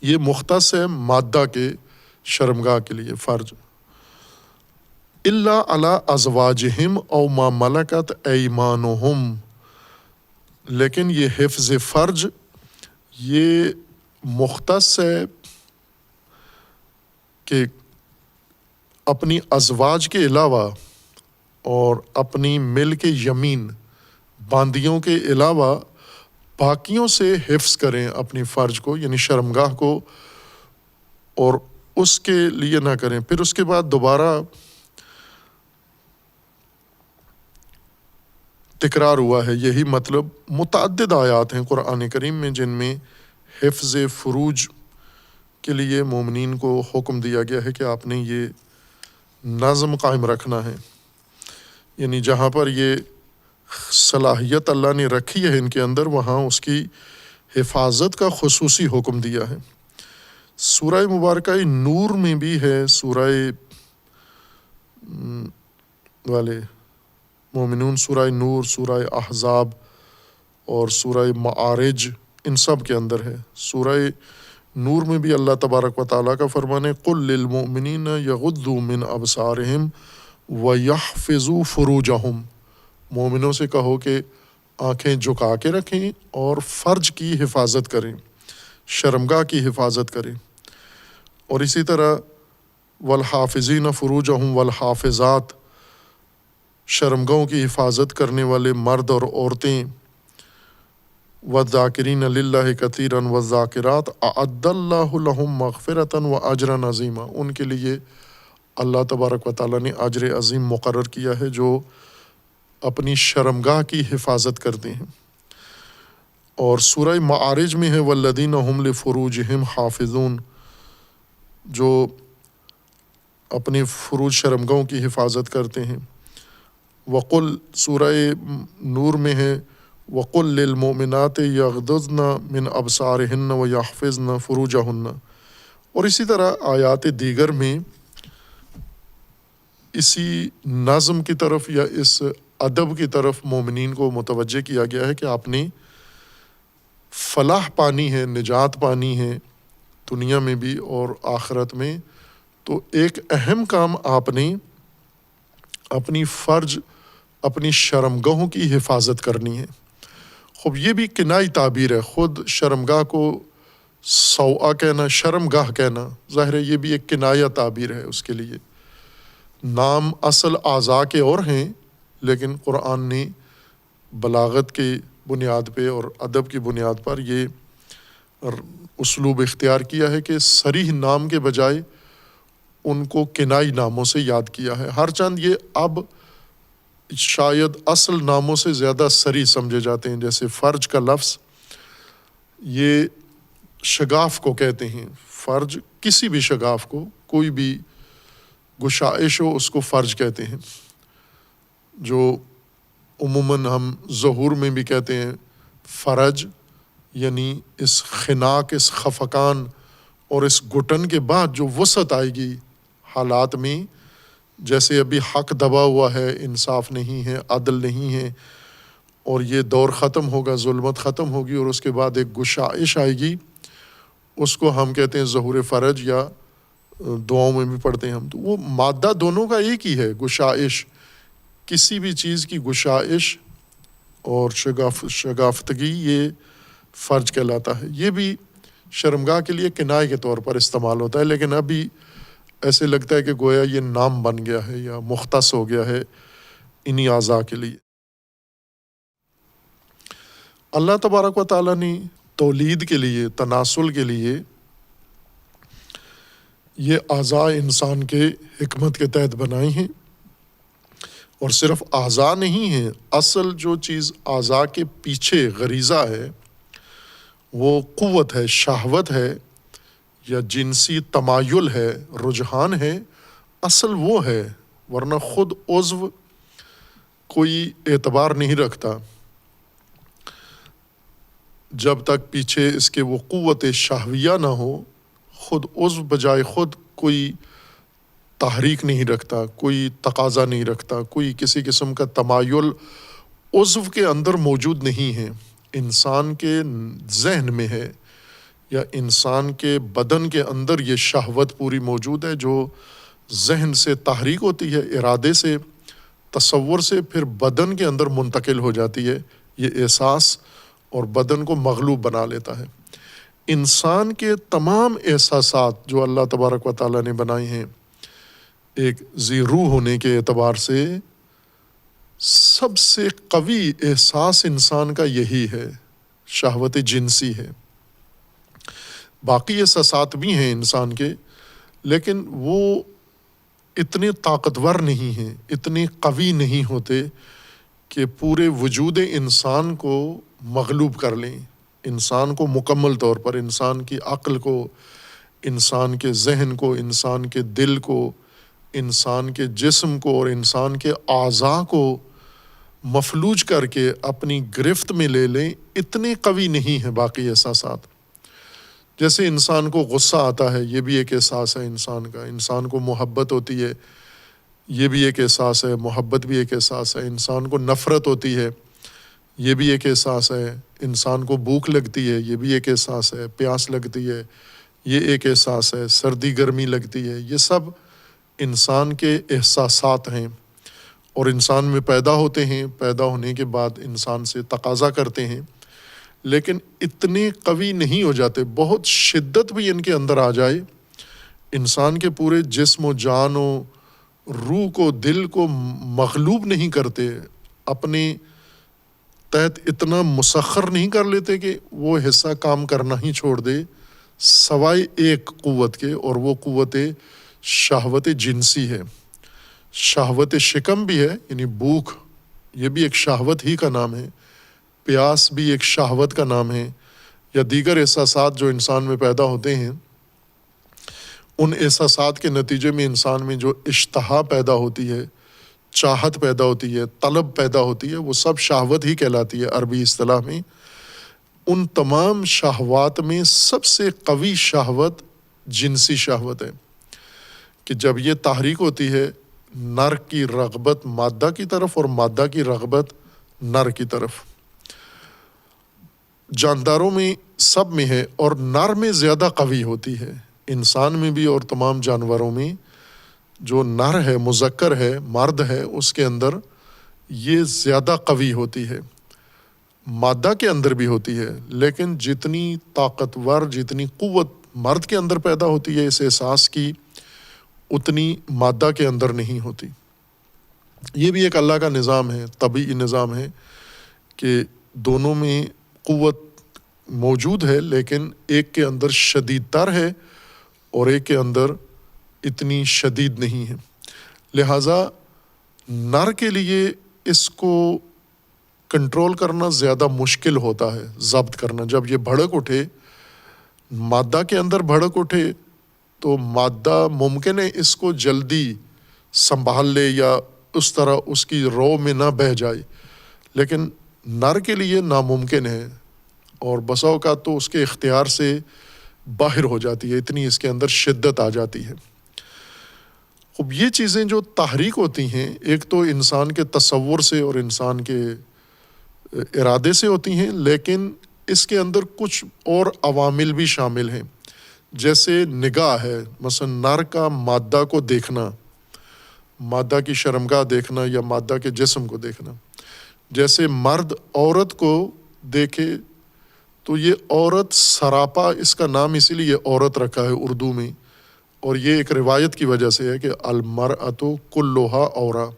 یہ مختص ہے مادہ کے شرمگاہ کے لیے فرج۔ الا علی ازواجہم او ما ملکت ایمانہم، لیکن یہ حفظ فرج یہ مختص ہے کہ اپنی ازواج کے علاوہ اور اپنی ملک یمین باندیوں کے علاوہ باقیوں سے حفظ کریں اپنی فرج کو، یعنی شرمگاہ کو، اور اس کے لیے نہ کریں۔ پھر اس کے بعد دوبارہ تکرار ہوا ہے یہی مطلب، متعدد آیات ہیں قرآن کریم میں جن میں حفظ فروج کے لیے مومنین کو حکم دیا گیا ہے کہ آپ نے یہ نظم قائم رکھنا ہے، یعنی جہاں پر یہ صلاحیت اللہ نے رکھی ہے ان کے اندر وہاں اس کی حفاظت کا خصوصی حکم دیا ہے۔ سورہ مبارکہ نور میں بھی ہے، سورہ والے مومنون، سورہ نور، سورہ احزاب اور سورہ معارج، ان سب کے اندر ہے۔ سورہ نور میں بھی اللہ تبارک و تعالیٰ کا فرمان ہے قُل لِّلْمُؤْمِنِينَ يَغُضُّوا مِنْ أَبْصَارِهِمْ وَيَحْفَظُوا فُرُوجَهُمْ، مومنوں سے کہو کہ آنکھیں جھکا کے رکھیں اور فرج کی حفاظت کریں، شرمگاہ کی حفاظت کریں۔ اور اسی طرح والحافظین فروجہم والحافظات، شرمگاہوں کی حفاظت کرنے والے مرد اور عورتیں، والذاکرین للہ کثیرا والذاکرات اعد اللہ لہم مغفرۃ واجرا عظیما، ان کے لیے اللہ تبارک و تعالیٰ نے اجر عظیم مقرر کیا ہے جو اپنی شرمگاہ کی حفاظت کرتے ہیں۔ اور سورہ معارج میں ہے والذین هم لفروجہم حافظون، جو اپنی فروج شرمگاہوں کی حفاظت کرتے ہیں۔ وقل، سورہ نور میں ہے وقل للمؤمنات یغضضن من ابصارہن ویحفظن فروجہن، اور اسی طرح آیات دیگر میں اسی نظم کی طرف یا اس ادب کی طرف مومنین کو متوجہ کیا گیا ہے کہ آپ نے فلاح پانی ہے، نجات پانی ہے دنیا میں بھی اور آخرت میں، تو ایک اہم کام آپ نے اپنی فرج، اپنی شرمگاہوں کی حفاظت کرنی ہے، خب یہ بھی کنائی تعبیر ہے، خود شرمگاہ کو سوآ کہنا، شرمگاہ کہنا، ظاہر ہے یہ بھی ایک کنایہ تعبیر ہے اس کے لیے۔ نام اصل اعضاء کے اور ہیں، لیکن قرآن نے بلاغت کی بنیاد پہ اور ادب کی بنیاد پر یہ اسلوب اختیار کیا ہے کہ صریح نام کے بجائے ان کو کنائی ناموں سے یاد کیا ہے۔ ہر چند یہ اب شاید اصل ناموں سے زیادہ صریح سمجھے جاتے ہیں، جیسے فرج کا لفظ یہ شگاف کو کہتے ہیں۔ فرج کسی بھی شگاف کو، کوئی بھی گشائش ہو اس کو فرج کہتے ہیں، جو عموماً ہم ظہور میں بھی کہتے ہیں فرج، یعنی اس خناق، اس خفقان اور اس گھٹن کے بعد جو وسعت آئے گی حالات میں، جیسے ابھی حق دبا ہوا ہے، انصاف نہیں ہے، عدل نہیں ہے، اور یہ دور ختم ہوگا، ظلمت ختم ہوگی اور اس کے بعد ایک گشائش آئے گی، اس کو ہم کہتے ہیں ظہور فرج، یا دعاؤں میں بھی پڑھتے ہیں ہم۔ تو وہ مادہ دونوں کا ایک ہی ہے، گشائش، کسی بھی چیز کی گشائش اور شگافتگی، یہ فرج کہلاتا ہے۔ یہ بھی شرمگاہ کے لیے کنائے کے طور پر استعمال ہوتا ہے، لیکن ابھی ایسے لگتا ہے کہ گویا یہ نام بن گیا ہے یا مختص ہو گیا ہے انہی اعضاء کے لیے۔ اللہ تبارک و تعالیٰ نے تولید کے لیے، تناسل کے لیے یہ اعضاء انسان کے حکمت کے تحت بنائے ہیں، اور صرف اعضاء نہیں ہیں، اصل جو چیز اعضاء کے پیچھے غریزہ ہے وہ قوت ہے، شہوت ہے، یا جنسی تمایل ہے، رجحان ہے، اصل وہ ہے، ورنہ خود عضو کوئی اعتبار نہیں رکھتا جب تک پیچھے اس کے وہ قوت شہویہ نہ ہو۔ خود عضو بجائے خود کوئی تحریک نہیں رکھتا، کوئی تقاضا نہیں رکھتا، کوئی کسی قسم کا تمایل عضو کے اندر موجود نہیں ہے۔ انسان کے ذہن میں ہے یا انسان کے بدن کے اندر یہ شہوت پوری موجود ہے، جو ذہن سے تحریک ہوتی ہے، ارادے سے، تصور سے، پھر بدن کے اندر منتقل ہو جاتی ہے یہ احساس، اور بدن کو مغلوب بنا لیتا ہے۔ انسان کے تمام احساسات جو اللہ تبارک و تعالیٰ نے بنائے ہیں ایک ذی روح ہونے کے اعتبار سے، سب سے قوی احساس انسان کا یہی ہے، شہوت جنسی ہے۔ باقی احساسات بھی ہیں انسان کے، لیکن وہ اتنے طاقتور نہیں ہیں، اتنے قوی نہیں ہوتے کہ پورے وجود انسان کو مغلوب کر لیں، انسان کو مکمل طور پر، انسان کی عقل کو، انسان کے ذہن کو، انسان کے دل کو، انسان کے جسم کو اور انسان کے اعضاء کو مفلوج کر کے اپنی گرفت میں لے لیں، اتنے قوی نہیں ہیں باقی احساسات۔ جیسے انسان کو غصہ آتا ہے، یہ بھی ایک احساس ہے انسان کا، انسان کو محبت ہوتی ہے، یہ بھی ایک احساس ہے، محبت بھی ایک احساس ہے، انسان کو نفرت ہوتی ہے، یہ بھی ایک احساس ہے، انسان کو بھوک لگتی ہے، یہ بھی ایک احساس ہے، پیاس لگتی ہے، یہ ایک احساس ہے، سردی گرمی لگتی ہے، یہ سب انسان کے احساسات ہیں، اور انسان میں پیدا ہوتے ہیں، پیدا ہونے کے بعد انسان سے تقاضا کرتے ہیں، لیکن اتنے قوی نہیں ہو جاتے۔ بہت شدت بھی ان کے اندر آ جائے، انسان کے پورے جسم و جان و روح کو، دل کو مغلوب نہیں کرتے، اپنے تحت اتنا مسخر نہیں کر لیتے کہ وہ حصہ کام کرنا ہی چھوڑ دے، سوائے ایک قوت کے، اور وہ قوت شہوت جنسی ہے۔ شہوت شکم بھی ہے، یعنی بھوک، یہ بھی ایک شہوت ہی کا نام ہے، پیاس بھی ایک شہوت کا نام ہے، یا دیگر احساسات جو انسان میں پیدا ہوتے ہیں، ان احساسات کے نتیجے میں انسان میں جو اشتہا پیدا ہوتی ہے، چاہت پیدا ہوتی ہے، طلب پیدا ہوتی ہے، وہ سب شہوت ہی کہلاتی ہے عربی اصطلاح میں۔ ان تمام شہوات میں سب سے قوی شہوت جنسی شہوت ہے، کہ جب یہ تحریک ہوتی ہے نر کی رغبت مادہ کی طرف اور مادہ کی رغبت نر کی طرف، جانداروں میں سب میں ہے، اور نر میں زیادہ قوی ہوتی ہے، انسان میں بھی اور تمام جانوروں میں۔ جو نر ہے، مذکر ہے، مرد ہے، اس کے اندر یہ زیادہ قوی ہوتی ہے۔ مادہ کے اندر بھی ہوتی ہے، لیکن جتنی طاقتور، جتنی قوت مرد کے اندر پیدا ہوتی ہے اس احساس کی، اتنی مادہ کے اندر نہیں ہوتی۔ یہ بھی ایک اللہ کا نظام ہے، طبیعی نظام ہے کہ دونوں میں قوت موجود ہے، لیکن ایک کے اندر شدید تر ہے اور ایک کے اندر اتنی شدید نہیں ہے۔ لہٰذا نر کے لیے اس کو کنٹرول کرنا زیادہ مشکل ہوتا ہے، ضبط کرنا۔ جب یہ بھڑک اٹھے، مادہ کے اندر بھڑک اٹھے، تو مادہ ممکن ہے اس کو جلدی سنبھال لے یا اس طرح اس کی رو میں نہ بہہ جائے، لیکن نر کے لیے ناممکن ہے، اور بسا اوقات تو اس کے اختیار سے باہر ہو جاتی ہے، اتنی اس کے اندر شدت آ جاتی ہے۔ اب یہ چیزیں جو تحریک ہوتی ہیں، ایک تو انسان کے تصور سے اور انسان کے ارادے سے ہوتی ہیں، لیکن اس کے اندر کچھ اور عوامل بھی شامل ہیں، جیسے نگاہ ہے، مثلا نر کا مادہ کو دیکھنا، مادہ کی شرمگاہ دیکھنا یا مادہ کے جسم کو دیکھنا۔ جیسے مرد عورت کو دیکھے تو یہ عورت سراپا، اس کا نام اسی لیے عورت رکھا ہے اردو میں، اور یہ ایک روایت کی وجہ سے ہے کہ المرأۃ کلھا عورہ،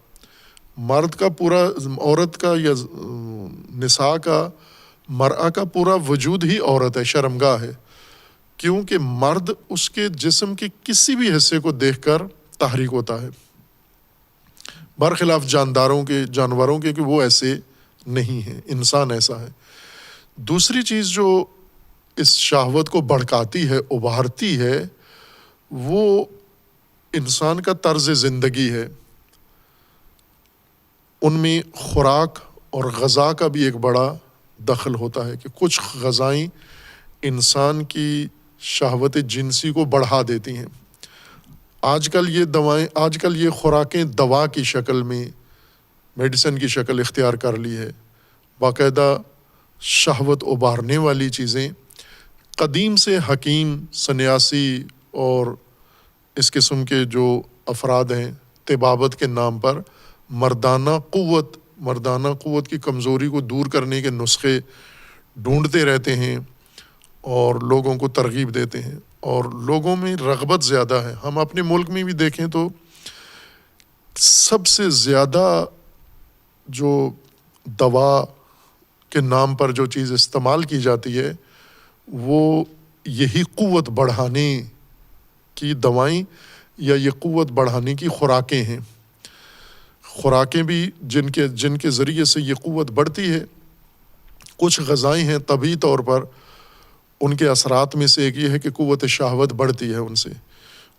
مرد کا پورا، عورت کا یا نساء کا، مرأہ کا پورا وجود ہی عورت ہے، شرمگاہ ہے، کیونکہ مرد اس کے جسم کے کسی بھی حصے کو دیکھ کر تحریک ہوتا ہے، برخلاف جانوروں کے کہ وہ ایسے نہیں ہیں، انسان ایسا ہے۔ دوسری چیز جو اس شہوت کو بھڑکاتی ہے، ابھارتی ہے، وہ انسان کا طرز زندگی ہے۔ ان میں خوراک اور غذا کا بھی ایک بڑا دخل ہوتا ہے کہ کچھ غذائیں انسان کی شہوت جنسی کو بڑھا دیتی ہیں۔ آج کل یہ خوراکیں دوا کی شکل میں، میڈیسن کی شکل اختیار کر لی ہے، باقاعدہ شہوت ابھارنے والی چیزیں۔ قدیم سے حکیم، سنیاسی اور اس قسم کے جو افراد ہیں، طبابت کے نام پر مردانہ قوت کی کمزوری کو دور کرنے کے نسخے ڈھونڈتے رہتے ہیں اور لوگوں کو ترغیب دیتے ہیں، اور لوگوں میں رغبت زیادہ ہے۔ ہم اپنے ملک میں بھی دیکھیں تو سب سے زیادہ جو دوا کے نام پر جو چیز استعمال کی جاتی ہے، وہ یہی قوت بڑھانے کی دوائیں یا یہ قوت بڑھانے کی خوراکیں ہیں۔ خوراکیں بھی جن کے ذریعے سے یہ قوت بڑھتی ہے۔ کچھ غذائیں ہیں طبعی طور پر، ان کے اثرات میں سے ایک یہ ہے کہ قوت شہوت بڑھتی ہے ان سے۔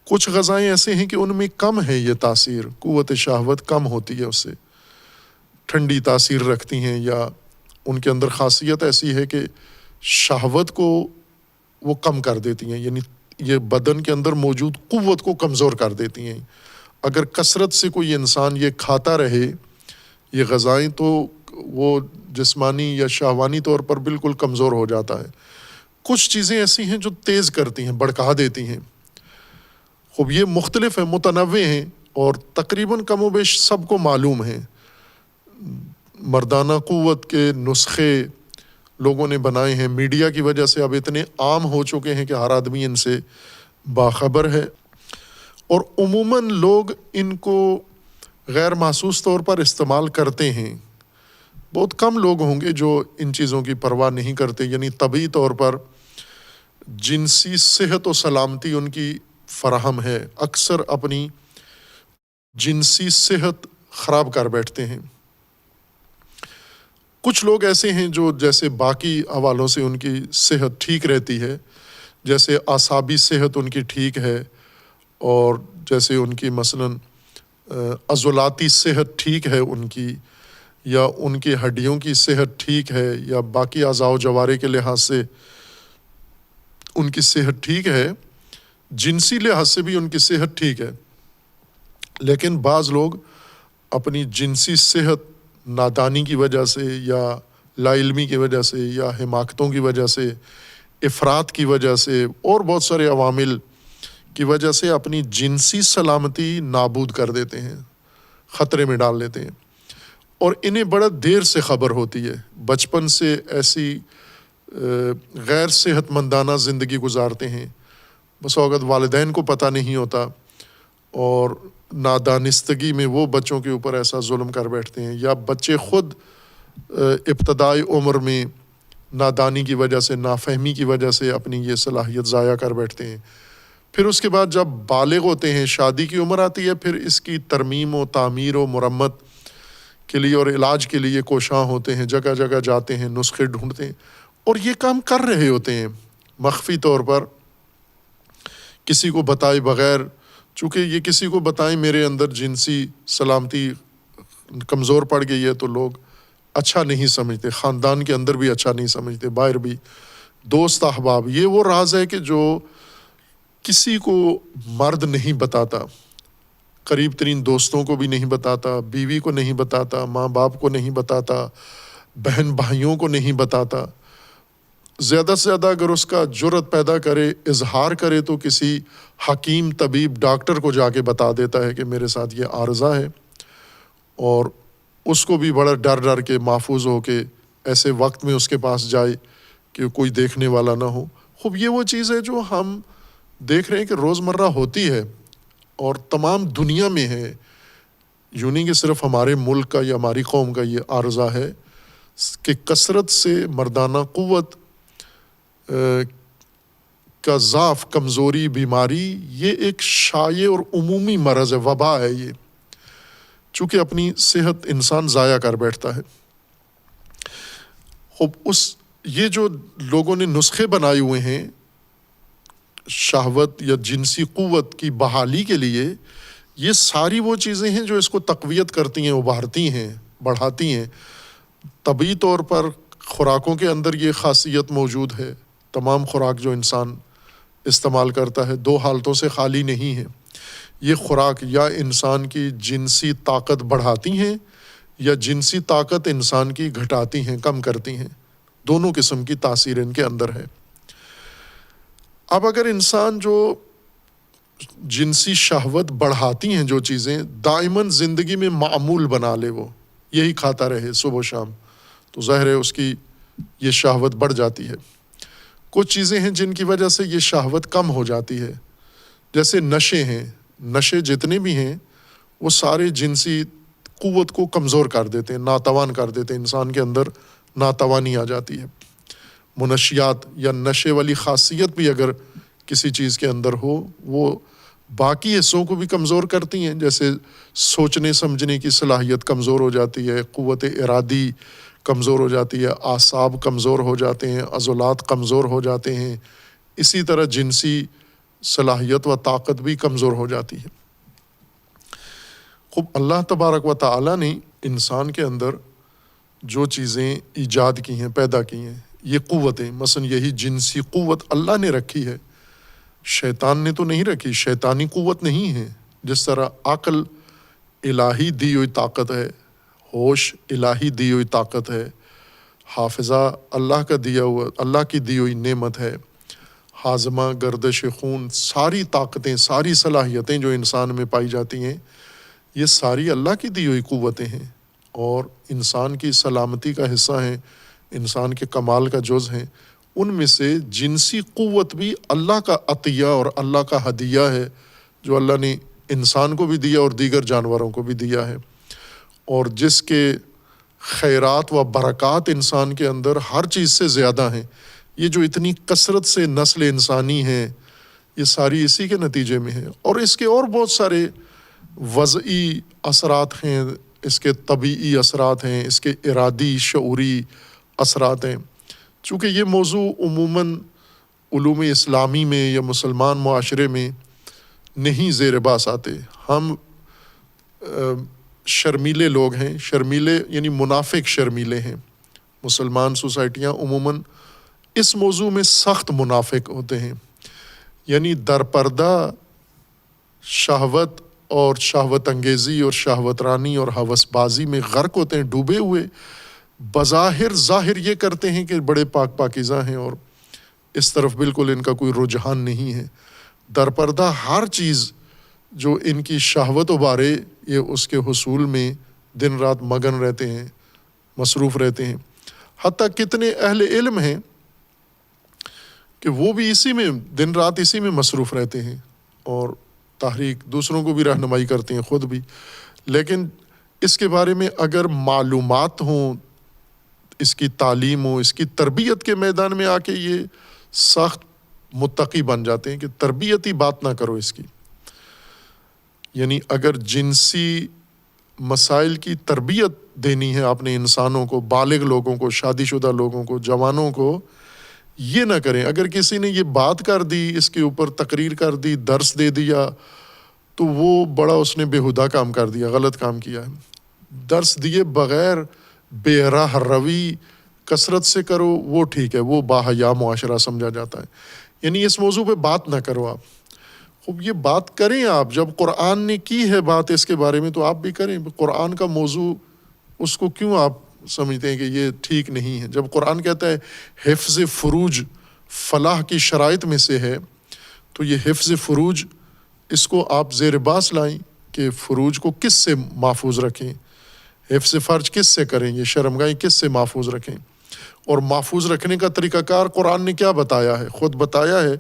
کچھ غذائیں ایسے ہیں کہ ان میں کم ہے یہ تاثیر، قوت شہوت کم ہوتی ہے، اس سے ٹھنڈی تاثیر رکھتی ہیں، یا ان کے اندر خاصیت ایسی ہے کہ شہوت کو وہ کم کر دیتی ہیں، یعنی یہ بدن کے اندر موجود قوت کو کمزور کر دیتی ہیں۔ اگر کثرت سے کوئی انسان یہ کھاتا رہے یہ غذائیں، تو وہ جسمانی یا شہوانی طور پر بالکل کمزور ہو جاتا ہے۔ کچھ چیزیں ایسی ہیں جو تیز کرتی ہیں، بڑھکا دیتی ہیں۔ خوب یہ مختلف ہیں، متنوع ہیں، اور تقریباً کم و بیش سب کو معلوم ہیں۔ مردانہ قوت کے نسخے لوگوں نے بنائے ہیں، میڈیا کی وجہ سے اب اتنے عام ہو چکے ہیں کہ ہر آدمی ان سے باخبر ہے، اور عموماً لوگ ان کو غیر محسوس طور پر استعمال کرتے ہیں۔ بہت کم لوگ ہوں گے جو ان چیزوں کی پرواہ نہیں کرتے، یعنی طبعی طور پر جنسی صحت و سلامتی ان کی فراہم ہے، اکثر اپنی جنسی صحت خراب کر بیٹھتے ہیں۔ کچھ لوگ ایسے ہیں جو جیسے باقی حوالوں سے ان کی صحت ٹھیک رہتی ہے، جیسے اعصابی صحت ان کی ٹھیک ہے، اور جیسے ان کی مثلاً عضلاتی صحت ٹھیک ہے ان کی، یا ان کی ہڈیوں کی صحت ٹھیک ہے، یا باقی اعضاء و جوارے کے لحاظ سے ان کی صحت ٹھیک ہے، جنسی لحاظ سے بھی ان کی صحت ٹھیک ہے، لیکن بعض لوگ اپنی جنسی صحت نادانی کی وجہ سے، یا لا علمی کی وجہ سے، یا حماقتوں کی وجہ سے، افراط کی وجہ سے، اور بہت سارے عوامل کی وجہ سے اپنی جنسی سلامتی نابود کر دیتے ہیں، خطرے میں ڈال لیتے ہیں، اور انہیں بڑا دیر سے خبر ہوتی ہے، بچپن سے ایسی غیر صحت مندانہ زندگی گزارتے ہیں، بس اوقات والدین کو پتہ نہیں ہوتا، اور نادانستگی میں وہ بچوں کے اوپر ایسا ظلم کر بیٹھتے ہیں، یا بچے خود ابتدائی عمر میں نادانی کی وجہ سے، نافہمی کی وجہ سے اپنی یہ صلاحیت ضائع کر بیٹھتے ہیں۔ پھر اس کے بعد جب بالغ ہوتے ہیں، شادی کی عمر آتی ہے، پھر اس کی ترمیم و تعمیر و مرمت کے لیے اور علاج کے لیے کوشاں ہوتے ہیں، جگہ جگہ جاتے ہیں، نسخے ڈھونڈتے ہیں، اور یہ کام کر رہے ہوتے ہیں مخفی طور پر، کسی کو بتائے بغیر، چونکہ یہ کسی کو بتائیں میرے اندر جنسی سلامتی کمزور پڑ گئی ہے تو لوگ اچھا نہیں سمجھتے، خاندان کے اندر بھی اچھا نہیں سمجھتے، باہر بھی، دوست احباب۔ یہ وہ راز ہے کہ جو کسی کو مرد نہیں بتاتا، قریب ترین دوستوں کو بھی نہیں بتاتا، بیوی کو نہیں بتاتا، ماں باپ کو نہیں بتاتا، بہن بھائیوں کو نہیں بتاتا۔ زیادہ سے زیادہ اگر اس کا جرأت پیدا کرے، اظہار کرے، تو کسی حکیم، طبیب، ڈاکٹر کو جا کے بتا دیتا ہے کہ میرے ساتھ یہ عارضہ ہے، اور اس کو بھی بڑا ڈر ڈر کے محفوظ ہو کے ایسے وقت میں اس کے پاس جائے کہ کوئی دیکھنے والا نہ ہو۔ خوب یہ وہ چیز ہے جو ہم دیکھ رہے ہیں کہ روزمرہ ہوتی ہے اور تمام دنیا میں ہے، یوں نہیں کہ صرف ہمارے ملک کا یا ہماری قوم کا یہ عارضہ ہے کہ کثرت سے مردانہ قوت کا ضعف، کمزوری، بیماری، یہ ایک شائع اور عمومی مرض ہے، وبا ہے یہ، چونکہ اپنی صحت انسان ضائع کر بیٹھتا ہے۔ خوب یہ جو لوگوں نے نسخے بنائے ہوئے ہیں شہوت یا جنسی قوت کی بحالی کے لیے، یہ ساری وہ چیزیں ہیں جو اس کو تقویت کرتی ہیں، ابھارتی ہیں، بڑھاتی ہیں۔ طبعی طور پر خوراکوں کے اندر یہ خاصیت موجود ہے، تمام خوراک جو انسان استعمال کرتا ہے 2 حالتوں سے خالی نہیں ہے۔ یہ خوراک یا انسان کی جنسی طاقت بڑھاتی ہیں یا جنسی طاقت انسان کی گھٹاتی ہیں، کم کرتی ہیں، دونوں قسم کی تاثیر ان کے اندر ہے۔ اب اگر انسان جو جنسی شہوت بڑھاتی ہیں جو چیزیں دائماً زندگی میں معمول بنا لے، وہ یہی کھاتا رہے صبح و شام، تو ظاہر ہے اس کی یہ شہوت بڑھ جاتی ہے۔ کچھ چیزیں ہیں جن کی وجہ سے یہ شہوت کم ہو جاتی ہے، جیسے نشے ہیں، نشے جتنے بھی ہیں وہ سارے جنسی قوت کو کمزور کر دیتے ہیں، ناتوان کر دیتے ہیں، انسان کے اندر ناتوانی آ جاتی ہے۔ منشیات یا نشے والی خاصیت بھی اگر کسی چیز کے اندر ہو، وہ باقی حصوں کو بھی کمزور کرتی ہیں، جیسے سوچنے سمجھنے کی صلاحیت کمزور ہو جاتی ہے، قوت ارادی کمزور ہو جاتی ہے، اعصاب کمزور ہو جاتے ہیں، عضلات کمزور ہو جاتے ہیں، اسی طرح جنسی صلاحیت و طاقت بھی کمزور ہو جاتی ہے۔ خوب اللہ تبارک و تعالیٰ نے انسان کے اندر جو چیزیں ایجاد کی ہیں، پیدا کی ہیں، یہ قوتیں، مثلا یہی جنسی قوت اللہ نے رکھی ہے، شیطان نے تو نہیں رکھی، شیطانی قوت نہیں ہے۔ جس طرح عقل الہی دی ہوئی طاقت ہے، ہوش الہی دی ہوئی طاقت ہے، حافظہ اللہ کا دیا ہوا، اللہ کی دی ہوئی نعمت ہے، ہاضمہ، گردش خون، ساری طاقتیں، ساری صلاحیتیں جو انسان میں پائی جاتی ہیں، یہ ساری اللہ کی دی ہوئی قوتیں ہیں اور انسان کی سلامتی کا حصہ ہیں، انسان کے کمال کا جز ہیں۔ ان میں سے جنسی قوت بھی اللہ کا عطیہ اور اللہ کا ہدیہ ہے، جو اللہ نے انسان کو بھی دیا اور دیگر جانوروں کو بھی دیا ہے، اور جس کے خیرات و برکات انسان کے اندر ہر چیز سے زیادہ ہیں۔ یہ جو اتنی کثرت سے نسل انسانی ہے، یہ ساری اسی کے نتیجے میں ہے، اور اس کے اور بہت سارے وضعی اثرات ہیں، اس کے طبعی اثرات ہیں، اس کے ارادی شعوری اثرات ہیں۔ چونکہ یہ موضوع عموماً علوم اسلامی میں یا مسلمان معاشرے میں نہیں زیر باس آتے، ہم شرمیلے لوگ ہیں، شرمیلے یعنی منافق شرمیلے ہیں۔ مسلمان سوسائٹیاں عموماً اس موضوع میں سخت منافق ہوتے ہیں، یعنی درپردہ شہوت اور شہوت انگیزی اور شہوت رانی اور ہوس بازی میں غرق ہوتے ہیں، ڈوبے ہوئے، بظاہر ظاہر یہ کرتے ہیں کہ بڑے پاک پاکیزہ ہیں، اور اس طرف بالکل ان کا کوئی رجحان نہیں ہے۔ درپردہ ہر چیز جو ان کی شہوت ابھارے، یہ اس کے حصول میں دن رات مگن رہتے ہیں، مصروف رہتے ہیں۔ حتیٰ کتنے اہل علم ہیں کہ وہ بھی اسی میں دن رات اسی میں مصروف رہتے ہیں اور تحریک دوسروں کو بھی رہنمائی کرتے ہیں، خود بھی، لیکن اس کے بارے میں اگر معلومات ہوں، اس کی تعلیم ہو، اس کی تربیت کے میدان میں آ کے یہ سخت متقی بن جاتے ہیں کہ تربیتی بات نہ کرو اس کی۔ یعنی اگر جنسی مسائل کی تربیت دینی ہے آپ نے انسانوں کو، بالغ لوگوں کو، شادی شدہ لوگوں کو، جوانوں کو، یہ نہ کریں۔ اگر کسی نے یہ بات کر دی، اس کے اوپر تقریر کر دی، درس دے دیا، تو وہ بڑا اس نے بےہودہ کام کر دیا، غلط کام کیا ہے۔ درس دیے بغیر بے راہ روی کثرت سے کرو، وہ ٹھیک ہے، وہ باحیا معاشرہ سمجھا جاتا ہے۔ یعنی اس موضوع پہ بات نہ کرو آپ۔ خوب یہ بات کریں آپ، جب قرآن نے کی ہے بات اس کے بارے میں تو آپ بھی کریں۔ قرآن کا موضوع اس کو کیوں آپ سمجھتے ہیں کہ یہ ٹھیک نہیں ہے؟ جب قرآن کہتا ہے حفظ فروج فلاح کی شرائط میں سے ہے، تو یہ حفظ فروج اس کو آپ زیر باس لائیں کہ فروج کو کس سے محفوظ رکھیں، حفظ فرج کس سے کریں، یہ شرمگاہیں کس سے محفوظ رکھیں، اور محفوظ رکھنے کا طریقہ کار قرآن نے کیا بتایا ہے؟ خود بتایا ہے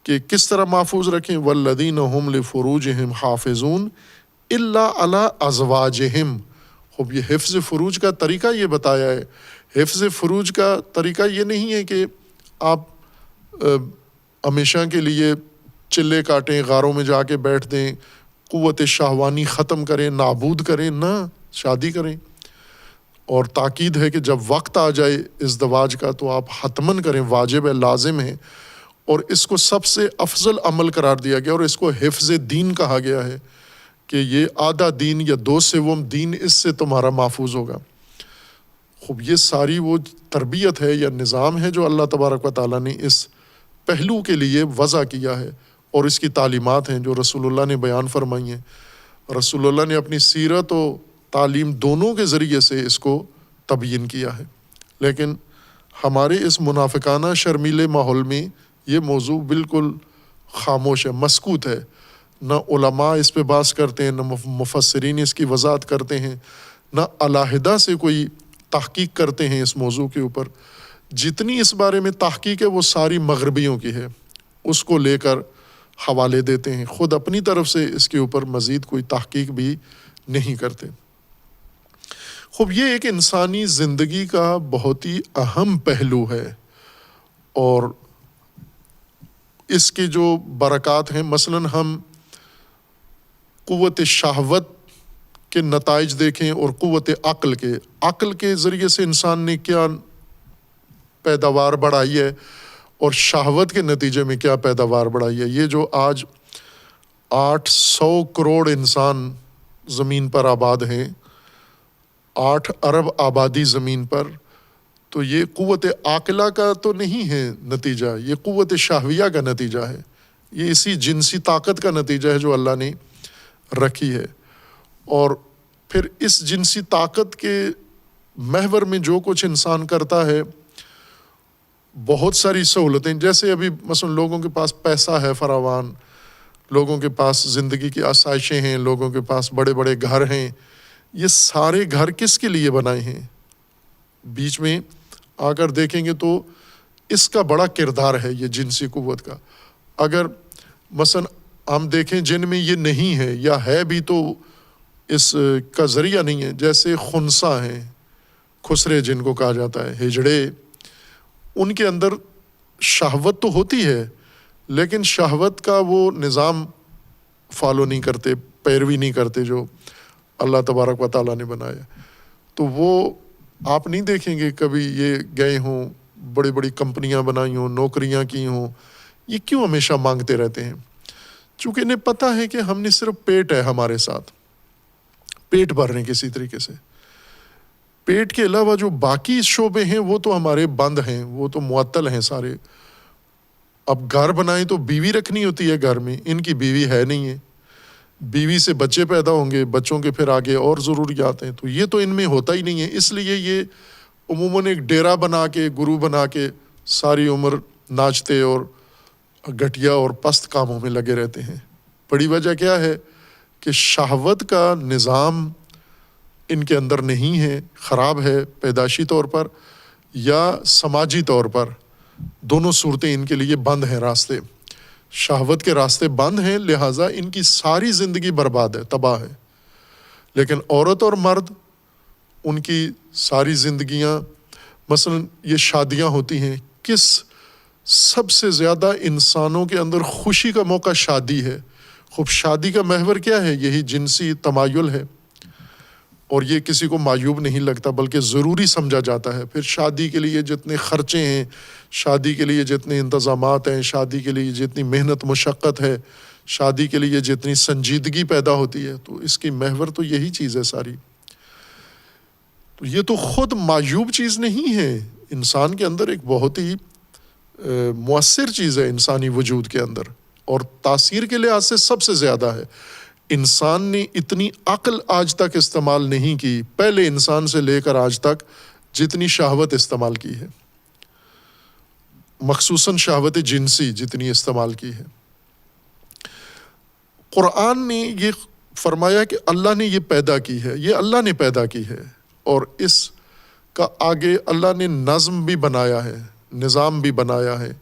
کہ کس طرح محفوظ رکھیں۔ والذین هم لفروجہم حافظون الا علی ازواجہم۔ خوب یہ حفظ فروج کا طریقہ یہ بتایا ہے۔ حفظ فروج کا طریقہ یہ نہیں ہے کہ آپ ہمیشہ کے لیے چلے کاٹیں، غاروں میں جا کے بیٹھ دیں، قوت شہوانی ختم کریں، نابود کریں، نہ، شادی کریں۔ اور تاکید ہے کہ جب وقت آ جائے ازدواج کا تو آپ حتماً کریں، واجب ہے، لازم ہے، اور اس کو سب سے افضل عمل قرار دیا گیا، اور اس کو حفظ دین کہا گیا ہے کہ یہ آدھا دین یا 2/7 دین اس سے تمہارا محفوظ ہوگا۔ خوب یہ ساری وہ تربیت ہے یا نظام ہے جو اللہ تبارک و تعالیٰ نے اس پہلو کے لیے وضع کیا ہے، اور اس کی تعلیمات ہیں جو رسول اللہ نے بیان فرمائی ہیں۔ رسول اللہ نے اپنی سیرت و تعلیم دونوں کے ذریعے سے اس کو تبیین کیا ہے، لیکن ہمارے اس منافقانہ شرمیلے ماحول میں یہ موضوع بالکل خاموش ہے، مسکوت ہے۔ نہ علماء اس پہ بحث کرتے ہیں، نہ مفسرین اس کی وضاحت کرتے ہیں، نہ علیحدہ سے کوئی تحقیق کرتے ہیں اس موضوع کے اوپر۔ جتنی اس بارے میں تحقیق ہے وہ ساری مغربیوں کی ہے، اس کو لے کر حوالے دیتے ہیں، خود اپنی طرف سے اس کے اوپر مزید کوئی تحقیق بھی نہیں کرتے۔ خوب یہ ایک انسانی زندگی کا بہت ہی اہم پہلو ہے، اور اس کے جو برکات ہیں، مثلاً ہم قوت شہوت کے نتائج دیکھیں اور قوت عقل کے ذریعے سے انسان نے کیا پیداوار بڑھائی ہے، اور شہوت کے نتیجے میں کیا پیداوار بڑھائی ہے۔ یہ جو آج 800 کروڑ انسان زمین پر آباد ہیں، 8 ارب آبادی زمین پر، تو یہ قوت عاقلہ کا تو نہیں ہے نتیجہ، یہ قوت شہویہ کا نتیجہ ہے، یہ اسی جنسی طاقت کا نتیجہ ہے جو اللہ نے رکھی ہے۔ اور پھر اس جنسی طاقت کے محور میں جو کچھ انسان کرتا ہے، بہت ساری سہولتیں، جیسے ابھی مثلا لوگوں کے پاس پیسہ ہے فراوان، لوگوں کے پاس زندگی کی آسائشیں ہیں، لوگوں کے پاس بڑے بڑے گھر ہیں، یہ سارے گھر کس کے لیے بنائے ہیں؟ بیچ میں آ کر دیکھیں گے تو اس کا بڑا کردار ہے یہ جنسی قوت کا۔ اگر مثلا ہم دیکھیں جن میں یہ نہیں ہے یا ہے بھی تو اس کا ذریعہ نہیں ہے، جیسے خنثی ہیں، خسرے جن کو کہا جاتا ہے، ہجڑے، ان کے اندر شہوت تو ہوتی ہے لیکن شہوت کا وہ نظام فالو نہیں کرتے، پیروی نہیں کرتے جو اللہ تبارک و تعالیٰ نے بنایا۔ تو وہ آپ نہیں دیکھیں گے کبھی یہ گئے ہوں، بڑی بڑی کمپنیاں بنائی ہوں، نوکریاں کی ہوں، یہ کیوں ہمیشہ مانگتے رہتے ہیں؟ چونکہ انہیں پتہ ہے کہ ہم نے صرف پیٹ ہے ہمارے ساتھ، پیٹ بھر رہے ہیں کسی طریقے سے، پیٹ کے علاوہ جو باقی شعبے ہیں وہ تو ہمارے بند ہیں، وہ تو معطل ہیں سارے۔ اب گھر بنائیں تو بیوی رکھنی ہوتی ہے گھر میں، ان کی بیوی ہے نہیں ہے، بیوی سے بچے پیدا ہوں گے، بچوں کے پھر آگے اور ضروریات ہیں، تو یہ تو ان میں ہوتا ہی نہیں ہے۔ اس لیے یہ عموماً ایک ڈیرا بنا کے، گرو بنا کے ساری عمر ناچتے اور گھٹیا اور پست کاموں میں لگے رہتے ہیں۔ بڑی وجہ کیا ہے کہ شہوت کا نظام ان کے اندر نہیں ہے، خراب ہے پیدائشی طور پر یا سماجی طور پر، دونوں صورتیں ان کے لیے بند ہیں راستے، شہوت کے راستے بند ہیں، لہٰذا ان کی ساری زندگی برباد ہے، تباہ ہے۔ لیکن عورت اور مرد، ان کی ساری زندگیاں، مثلا یہ شادیاں ہوتی ہیں، کس سب سے زیادہ انسانوں کے اندر خوشی کا موقع شادی ہے۔ خوب شادی کا محور کیا ہے؟ یہی جنسی تمایل ہے، اور یہ کسی کو معیوب نہیں لگتا بلکہ ضروری سمجھا جاتا ہے۔ پھر شادی کے لیے جتنے خرچے ہیں، شادی کے لیے جتنے انتظامات ہیں، شادی کے لیے جتنی محنت مشقت ہے، شادی کے لیے جتنی سنجیدگی پیدا ہوتی ہے، تو اس کی محور تو یہی چیز ہے ساری۔ تو یہ تو خود معیوب چیز نہیں ہے، انسان کے اندر ایک بہت ہی مؤثر چیز ہے انسانی وجود کے اندر، اور تاثیر کے لحاظ سے سب سے زیادہ ہے۔ انسان نے اتنی عقل آج تک استعمال نہیں کی، پہلے انسان سے لے کر آج تک، جتنی شہوت استعمال کی ہے، مخصوصاً شہوت جنسی جتنی استعمال کی ہے۔ قرآن نے یہ فرمایا کہ اللہ نے یہ پیدا کی ہے، یہ اللہ نے پیدا کی ہے، اور اس کا آگے اللہ نے نظم بھی بنایا ہے، نظام بھی بنایا ہے،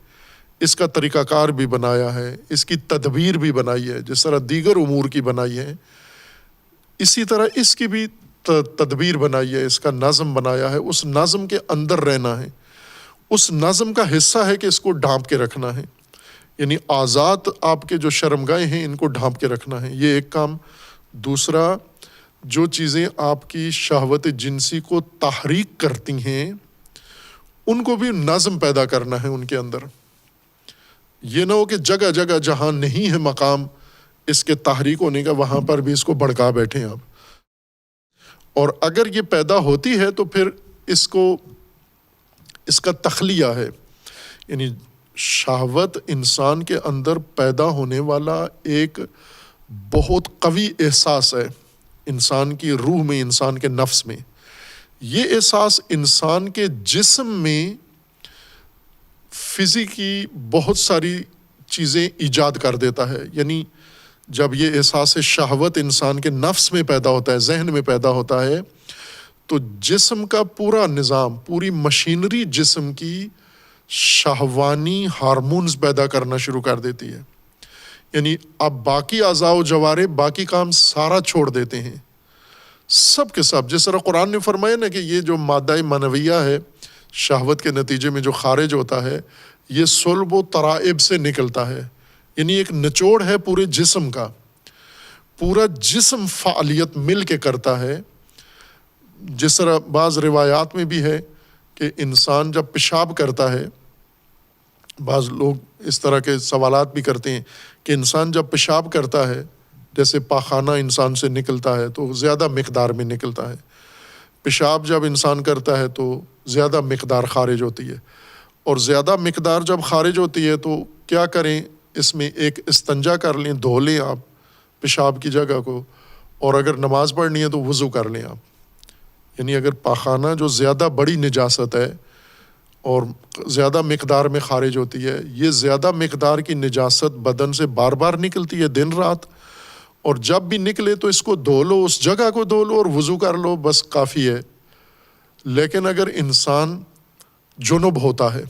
اس کا طریقہ کار بھی بنایا ہے، اس کی تدبیر بھی بنائی ہے، جس طرح دیگر امور کی بنائی ہے، اسی طرح اس کی بھی تدبیر بنائی ہے، اس کا نظم بنایا ہے۔ اس نظم کے اندر رہنا ہے، اس نظم کا حصہ ہے کہ اس کو ڈھانپ کے رکھنا ہے، یعنی آزاد آپ کے جو شرمگاہیں ہیں ان کو ڈھانپ کے رکھنا ہے، یہ ایک کام۔ دوسرا، جو چیزیں آپ کی شہوت جنسی کو تحریک کرتی ہیں ان کو بھی نظم پیدا کرنا ہے ان کے اندر۔ یہ نہ ہو کہ جگہ جگہ جہاں نہیں ہے مقام اس کے تحریک ہونے کا، وہاں پر بھی اس کو بھڑکا بیٹھیں آپ۔ اور اگر یہ پیدا ہوتی ہے تو پھر اس کا تخلیہ ہے، یعنی شہوت انسان کے اندر پیدا ہونے والا ایک بہت قوی احساس ہے انسان کی روح میں، انسان کے نفس میں۔ یہ احساس انسان کے جسم میں فزیکی بہت ساری چیزیں ایجاد کر دیتا ہے، یعنی جب یہ احساس شہوت انسان کے نفس میں پیدا ہوتا ہے، ذہن میں پیدا ہوتا ہے، تو جسم کا پورا نظام، پوری مشینری جسم کی شہوانی ہارمونز پیدا کرنا شروع کر دیتی ہے، یعنی اب باقی اعضاء و جوارح باقی کام سارا چھوڑ دیتے ہیں، سب کے سب۔ جس طرح قرآن نے فرمایا نا کہ یہ جو مادہ منویہ ہے شہوت کے نتیجے میں جو خارج ہوتا ہے، یہ صلب و ترائب سے نکلتا ہے، یعنی ایک نچوڑ ہے پورے جسم کا، پورا جسم فعالیت مل کے کرتا ہے۔ جس طرح بعض روایات میں بھی ہے کہ انسان جب پیشاب کرتا ہے، بعض لوگ اس طرح کے سوالات بھی کرتے ہیں کہ انسان جب پیشاب کرتا ہے، جیسے پاخانہ انسان سے نکلتا ہے تو زیادہ مقدار میں نکلتا ہے، پیشاب جب انسان کرتا ہے تو زیادہ مقدار خارج ہوتی ہے، اور زیادہ مقدار جب خارج ہوتی ہے تو کیا کریں؟ اس میں ایک استنجا کر لیں، دھو لیں آپ پیشاب کی جگہ کو، اور اگر نماز پڑھنی ہے تو وضو کر لیں آپ۔ یعنی اگر پاخانہ جو زیادہ بڑی نجاست ہے اور زیادہ مقدار میں خارج ہوتی ہے، یہ زیادہ مقدار کی نجاست بدن سے بار بار نکلتی ہے دن رات، اور جب بھی نکلے تو اس کو دھو لو، اس جگہ کو دھو لو اور وضو کر لو، بس کافی ہے۔ لیکن اگر انسان جنب ہوتا ہے،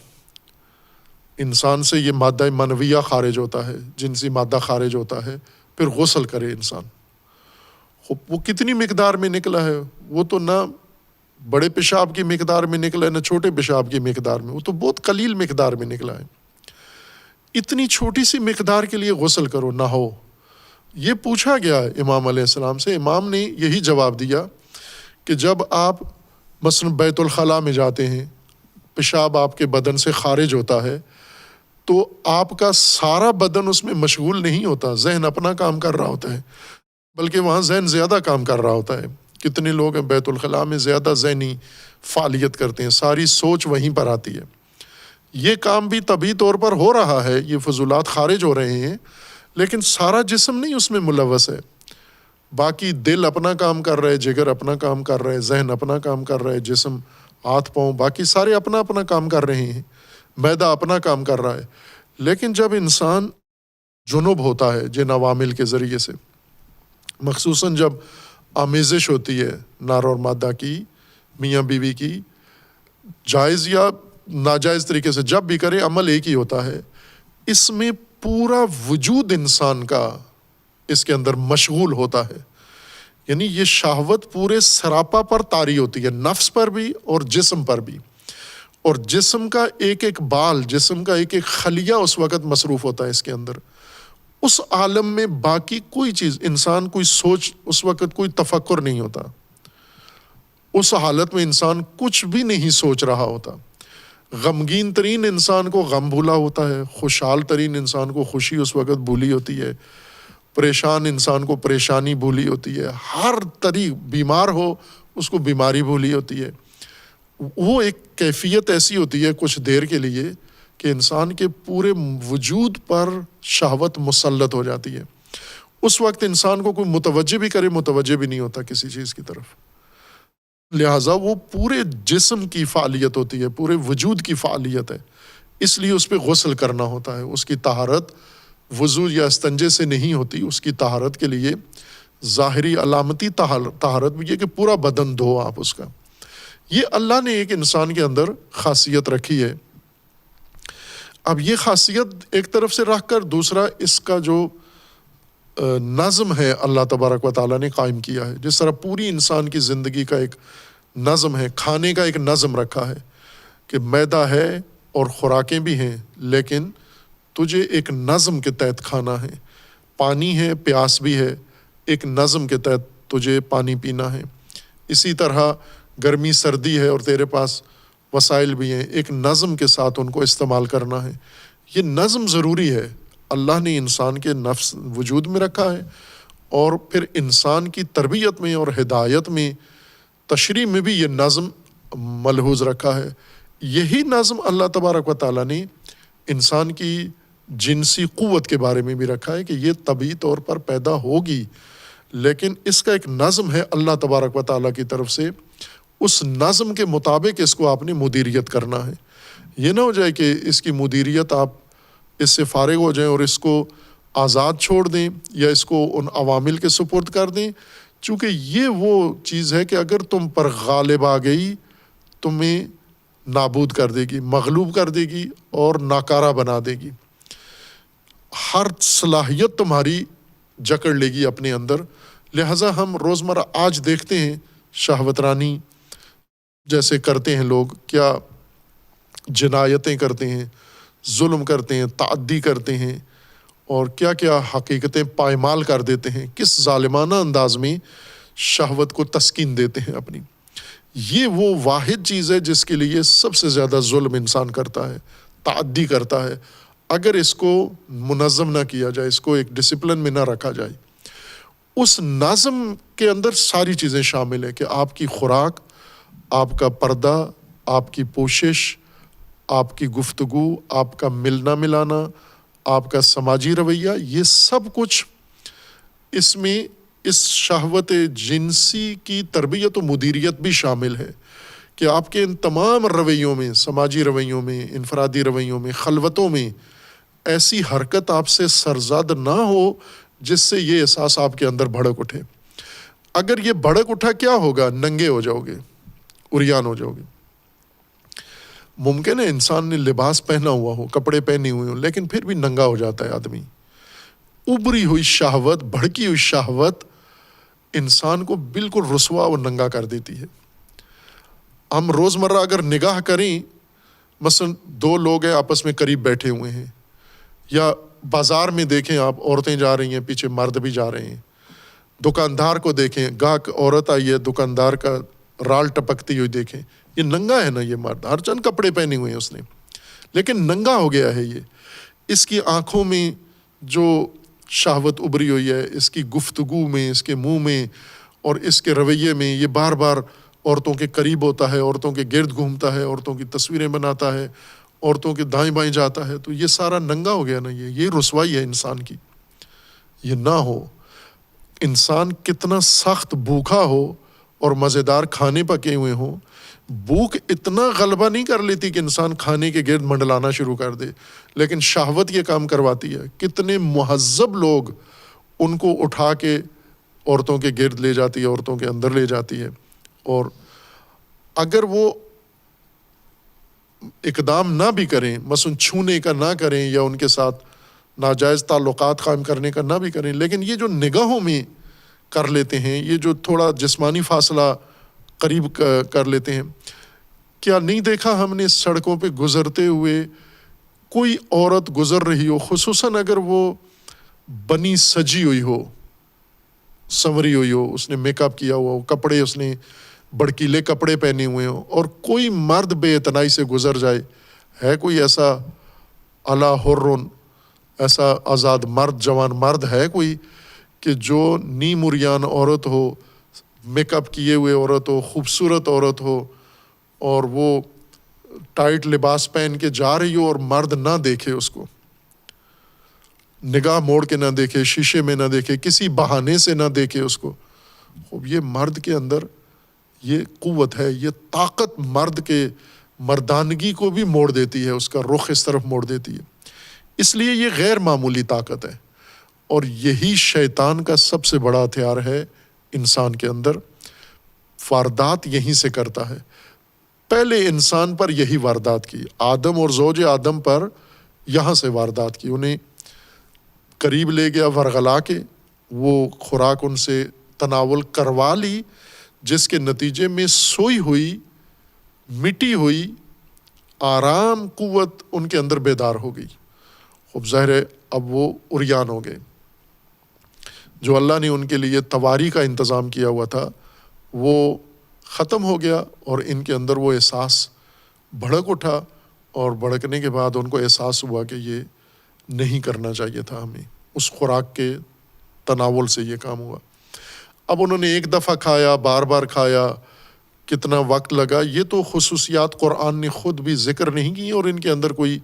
انسان سے یہ مادہ منویہ خارج ہوتا ہے، جنسی مادہ خارج ہوتا ہے، پھر غسل کرے انسان، وہ کتنی مقدار میں نکلا ہے؟ وہ تو نہ بڑے پیشاب کی مقدار میں نکلا ہے، نہ چھوٹے پیشاب کی مقدار میں، وہ تو بہت قلیل مقدار میں نکلا ہے۔ اتنی چھوٹی سی مقدار کے لیے غسل کرو، نہ ہو۔ یہ پوچھا گیا امام علیہ السلام سے، امام نے یہی جواب دیا کہ جب آپ مثلا بیت الخلاء میں جاتے ہیں، پیشاب آپ کے بدن سے خارج ہوتا ہے، تو آپ کا سارا بدن اس میں مشغول نہیں ہوتا، ذہن اپنا کام کر رہا ہوتا ہے، بلکہ وہاں ذہن زیادہ کام کر رہا ہوتا ہے۔ کتنے لوگ ہیں بیت الخلاء میں زیادہ ذہنی فعالیت کرتے ہیں، ساری سوچ وہیں پر آتی ہے۔ یہ کام بھی طبعی طور پر ہو رہا ہے، یہ فضولات خارج ہو رہے ہیں، لیکن سارا جسم نہیں اس میں ملوث ہے۔ باقی دل اپنا کام کر رہے، جگر اپنا کام کر رہے، ذہن اپنا کام کر رہے، جسم، ہاتھ پاؤں، باقی سارے اپنا اپنا کام کر رہے ہیں، معدہ اپنا کام کر رہا ہے۔ لیکن جب انسان جنب ہوتا ہے جن عوامل کے ذریعے سے، مخصوصاً جب آمیزش ہوتی ہے نر اور مادہ کی، میاں بیوی کی، جائز یا ناجائز طریقے سے جب بھی کرے عمل ایک ہی ہوتا ہے، اس میں پورا وجود انسان کا اس کے اندر مشغول ہوتا ہے. یعنی یہ شہوت پورے سراپا پر طاری ہوتی ہے، نفس پر بھی اور جسم پر بھی، اور جسم کا ایک ایک بال، جسم کا ایک ایک خلیہ اس وقت مصروف ہوتا ہے اس کے اندر. اس عالم میں باقی کوئی چیز، انسان کوئی سوچ، اس وقت کوئی تفکر نہیں ہوتا. اس حالت میں انسان کچھ بھی نہیں سوچ رہا ہوتا. غمگین ترین انسان کو غم بھولا ہوتا ہے، خوشحال ترین انسان کو خوشی اس وقت بھولی ہوتی ہے، پریشان انسان کو پریشانی بھولی ہوتی ہے، ہر طریق بیمار ہو اس کو بیماری بھولی ہوتی ہے. وہ ایک کیفیت ایسی ہوتی ہے کچھ دیر کے لیے کہ انسان کے پورے وجود پر شہوت مسلط ہو جاتی ہے. اس وقت انسان کو کوئی متوجہ بھی کرے، متوجہ بھی نہیں ہوتا کسی چیز کی طرف. لہٰذا وہ پورے جسم کی فعالیت ہوتی ہے، پورے وجود کی فعالیت ہے، اس لیے اس پہ غسل کرنا ہوتا ہے. اس کی طہارت وضو یا استنجے سے نہیں ہوتی. اس کی طہارت کے لیے ظاہری علامتی طہارت بھی ہے کہ پورا بدن دھو آپ اس کا. یہ اللہ نے ایک انسان کے اندر خاصیت رکھی ہے. اب یہ خاصیت ایک طرف سے رکھ کر دوسرا اس کا جو نظم ہے اللہ تبارک و تعالیٰ نے قائم کیا ہے. جس طرح پوری انسان کی زندگی کا ایک نظم ہے، کھانے کا ایک نظم رکھا ہے کہ معدہ ہے اور خوراکیں بھی ہیں، لیکن تجھے ایک نظم کے تحت کھانا ہے. پانی ہے، پیاس بھی ہے، ایک نظم کے تحت تجھے پانی پینا ہے. اسی طرح گرمی سردی ہے اور تیرے پاس وسائل بھی ہیں، ایک نظم کے ساتھ ان کو استعمال کرنا ہے. یہ نظم ضروری ہے، اللہ نے انسان کے نفس وجود میں رکھا ہے، اور پھر انسان کی تربیت میں اور ہدایت میں، تشریح میں بھی یہ نظم ملحوظ رکھا ہے. یہی نظم اللہ تبارک و تعالیٰ نے انسان کی جنسی قوت کے بارے میں بھی رکھا ہے کہ یہ طبعی طور پر پیدا ہوگی، لیکن اس کا ایک نظم ہے اللہ تبارک و تعالیٰ کی طرف سے. اس نظم کے مطابق اس کو آپ نے مدیریت کرنا ہے. یہ نہ ہو جائے کہ اس کی مدیریت آپ اس سے فارغ ہو جائیں اور اس کو آزاد چھوڑ دیں یا اس کو ان عوامل کے سپرد کر دیں، چونکہ یہ وہ چیز ہے کہ اگر تم پر غالب آ گئی تمہیں نابود کر دے گی، مغلوب کر دے گی اور ناکارہ بنا دے گی. ہر صلاحیت تمہاری جکڑ لے گی اپنے اندر. لہٰذا ہم روزمرہ آج دیکھتے ہیں شہوت رانی جیسے کرتے ہیں لوگ، کیا جنایتیں کرتے ہیں، ظلم کرتے ہیں، تعدی کرتے ہیں، اور کیا کیا حقیقتیں پائمال کر دیتے ہیں، کس ظالمانہ انداز میں شہوت کو تسکین دیتے ہیں اپنی. یہ وہ واحد چیز ہے جس کے لیے سب سے زیادہ ظلم انسان کرتا ہے، تعدی کرتا ہے، اگر اس کو منظم نہ کیا جائے، اس کو ایک ڈسپلن میں نہ رکھا جائے. اس نظم کے اندر ساری چیزیں شامل ہیں کہ آپ کی خوراک، آپ کا پردہ، آپ کی پوشش، آپ کی گفتگو، آپ کا ملنا ملانا، آپ کا سماجی رویہ، یہ سب کچھ اس میں اس شہوت جنسی کی تربیت و مدیریت بھی شامل ہے کہ آپ کے ان تمام رویوں میں، سماجی رویوں میں، انفرادی رویوں میں، خلوتوں میں ایسی حرکت آپ سے سرزاد نہ ہو جس سے یہ احساس آپ کے اندر بھڑک اٹھے. اگر یہ بھڑک اٹھا کیا ہوگا؟ ننگے ہو جاؤ گے، عریان ہو جاؤ گے. ممکن ہے انسان نے لباس پہنا ہوا ہو، کپڑے پہنے ہوئے ہوں، لیکن پھر بھی ننگا ہو جاتا ہے آدمی. ابری ہوئی شہوت، بھڑکی ہوئی شہوت انسان کو بالکل رسوا و ننگا کر دیتی ہے. ہم روزمرہ اگر نگاہ کریں، مثلا دو لوگ ہیں آپس میں قریب بیٹھے ہوئے ہیں، یا بازار میں دیکھیں آپ، عورتیں جا رہی ہیں، پیچھے مرد بھی جا رہے ہیں. دکاندار کو دیکھیں، گاہک عورت آئی ہے، دکاندار کا رال ٹپکتی ہوئی دیکھیں، یہ ننگا ہے نا، یہ مرد ہر چند کپڑے پہنے ہوئے ہیں اس نے، لیکن ننگا ہو گیا ہے. یہ اس کی آنکھوں میں جو شہوت ابری ہوئی ہے، اس کی گفتگو میں، اس کے منہ میں اور اس کے رویے میں، یہ بار بار عورتوں کے قریب ہوتا ہے، عورتوں کے گرد گھومتا ہے، عورتوں کی تصویریں بناتا ہے، عورتوں کے دائیں بائیں جاتا ہے. تو یہ سارا ننگا ہو گیا نا. یہ رسوائی ہے انسان کی. یہ نہ ہو. انسان کتنا سخت بھوکا ہو اور مزیدار کھانے پکے ہوئے ہوں، بھوک اتنا غلبہ نہیں کر لیتی کہ انسان کھانے کے گرد منڈلانا شروع کر دے، لیکن شہوت یہ کام کرواتی ہے. کتنے مہذب لوگ ان کو اٹھا کے عورتوں کے گرد لے جاتی ہے، عورتوں کے اندر لے جاتی ہے، اور اگر وہ اقدام نہ بھی کریں، مثلا چھونے کا نہ کریں یا ان کے ساتھ ناجائز تعلقات قائم کرنے کا نہ بھی کریں، لیکن یہ جو نگاہوں میں کر لیتے ہیں، یہ جو تھوڑا جسمانی فاصلہ قریب کر لیتے ہیں، کیا نہیں دیکھا ہم نے سڑکوں پہ گزرتے ہوئے کوئی عورت گزر رہی ہو، خصوصاً اگر وہ بنی سجی ہوئی ہو، سنوری ہوئی ہو، اس نے میک اپ کیا ہوا ہو، کپڑے اس نے بڑکیلے کپڑے پہنے ہوئے ہوں، اور کوئی مرد بے اتنائی سے گزر جائے، ہے کوئی ایسا علی حرن، ایسا آزاد مرد، جوان مرد ہے کوئی کہ جو نیم عریان عورت ہو، میک اپ کیے ہوئے عورت ہو، خوبصورت عورت ہو، اور وہ ٹائٹ لباس پہن کے جا رہی ہو اور مرد نہ دیکھے اس کو، نگاہ موڑ کے نہ دیکھے، شیشے میں نہ دیکھے، کسی بہانے سے نہ دیکھے اس کو؟ یہ مرد کے اندر یہ قوت ہے، یہ طاقت مرد کے مردانگی کو بھی موڑ دیتی ہے، اس کا رخ اس طرف موڑ دیتی ہے۔ اس لیے یہ غیر معمولی طاقت ہے، اور یہی شیطان کا سب سے بڑا ہتھیار ہے انسان کے اندر، واردات یہیں سے کرتا ہے۔ پہلے انسان پر یہی واردات کی، آدم اور زوج آدم پر یہاں سے واردات کی، انہیں قریب لے گیا ورغلا کے، وہ خوراک ان سے تناول کروا لی، جس کے نتیجے میں سوئی ہوئی، مٹی ہوئی آرام قوت ان کے اندر بیدار ہو گئی۔ خوب ظاہر ہے اب وہ عریان ہو گئے، جو اللہ نے ان کے لیے تواری کا انتظام کیا ہوا تھا وہ ختم ہو گیا، اور ان کے اندر وہ احساس بھڑک اٹھا، اور بھڑکنے کے بعد ان کو احساس ہوا کہ یہ نہیں کرنا چاہیے تھا ہمیں، اس خوراک کے تناول سے یہ کام ہوا۔ اب انہوں نے ایک دفعہ کھایا، بار بار کھایا، کتنا وقت لگا، یہ تو خصوصیات قرآن نے خود بھی ذکر نہیں کی، اور ان کے اندر کوئی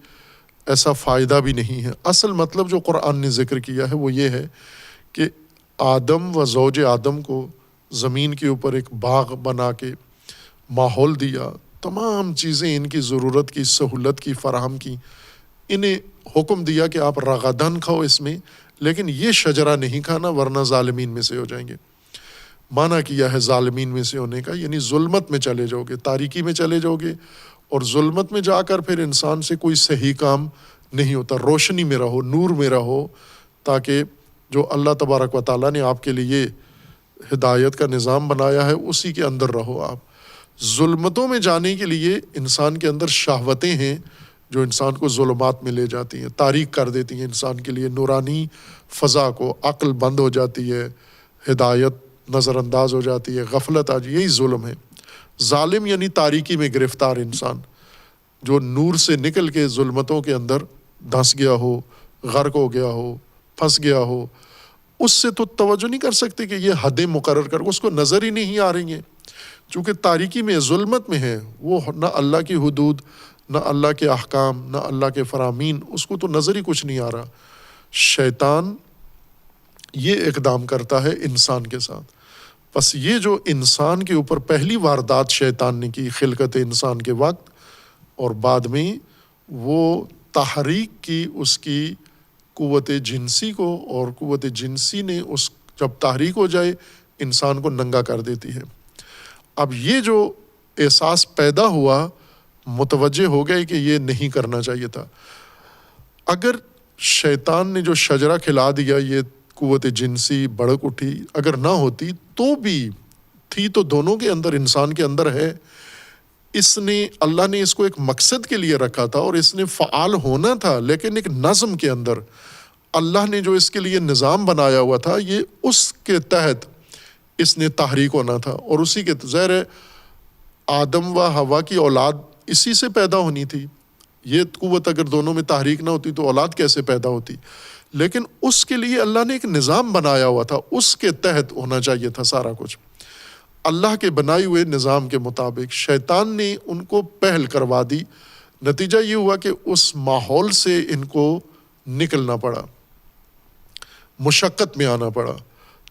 ایسا فائدہ بھی نہیں ہے۔ اصل مطلب جو قرآن نے ذکر کیا ہے وہ یہ ہے کہ آدم و زوج آدم کو زمین کے اوپر ایک باغ بنا کے ماحول دیا، تمام چیزیں ان کی ضرورت کی، سہولت کی فراہم کی، انہیں حکم دیا کہ آپ رغدن کھاؤ اس میں، لیکن یہ شجرہ نہیں کھانا ورنہ ظالمین میں سے ہو جائیں گے۔ معنی کیا ہے ظالمین میں سے ہونے کا؟ یعنی ظلمت میں چلے جاؤ گے، تاریکی میں چلے جاؤ گے، اور ظلمت میں جا کر پھر انسان سے کوئی صحیح کام نہیں ہوتا۔ روشنی میں رہو، نور میں رہو، تاکہ جو اللہ تبارک و تعالیٰ نے آپ کے لیے ہدایت کا نظام بنایا ہے اسی کے اندر رہو۔ آپ ظلمتوں میں جانے کے لیے انسان کے اندر شہوتیں ہیں جو انسان کو ظلمات میں لے جاتی ہیں، تاریک کر دیتی ہیں انسان کے لیے نورانی فضا کو، عقل بند ہو جاتی ہے، ہدایت نظر انداز ہو جاتی ہے، غفلت آ جاتی ہے۔ یہی ظلم ہے۔ ظالم یعنی تاریکی میں گرفتار انسان، جو نور سے نکل کے ظلمتوں کے اندر دھنس گیا ہو، غرق ہو گیا ہو، پھنس گیا ہو، اس سے تو توجہ نہیں کر سکتے کہ یہ حدیں مقرر کر، اس کو نظر ہی نہیں آ رہی ہیں، چونکہ تاریکی میں، ظلمت میں ہے وہ، نہ اللہ کی حدود، نہ اللہ کے احکام، نہ اللہ کے فرامین، اس کو تو نظر ہی کچھ نہیں آ رہا۔ شیطان یہ اقدام کرتا ہے انسان کے ساتھ۔ بس یہ جو انسان کے اوپر پہلی واردات شیطان نے کی خلقت انسان کے وقت، اور بعد میں وہ تحریک کی اس کی قوت جنسی کو، اور قوت جنسی نے اس جب تحریک ہو جائے انسان کو ننگا کر دیتی ہے۔ اب یہ جو احساس پیدا ہوا، متوجہ ہو گئے کہ یہ نہیں کرنا چاہیے تھا۔ اگر شیطان نے جو شجرہ کھلا دیا، یہ قوت جنسی بڑک اٹھی، اگر نہ ہوتی تو بھی تھی تو دونوں کے اندر، انسان کے اندر ہے، اس نے، اللہ نے اس کو ایک مقصد کے لیے رکھا تھا اور اس نے فعال ہونا تھا، لیکن ایک نظم کے اندر اللہ نے جو اس کے لیے نظام بنایا ہوا تھا، یہ اس کے تحت اس نے تحریک ہونا تھا، اور اسی کے ظاہر ہے آدم و حوا کی اولاد اسی سے پیدا ہونی تھی۔ یہ قوت اگر دونوں میں تحریک نہ ہوتی تو اولاد کیسے پیدا ہوتی؟ لیکن اس کے لیے اللہ نے ایک نظام بنایا ہوا تھا، اس کے تحت ہونا چاہیے تھا سارا کچھ، اللہ کے بنائے ہوئے نظام کے مطابق۔ شیطان نے ان کو پہل کروا دی، نتیجہ یہ ہوا کہ اس ماحول سے ان کو نکلنا پڑا، مشقت میں آنا پڑا،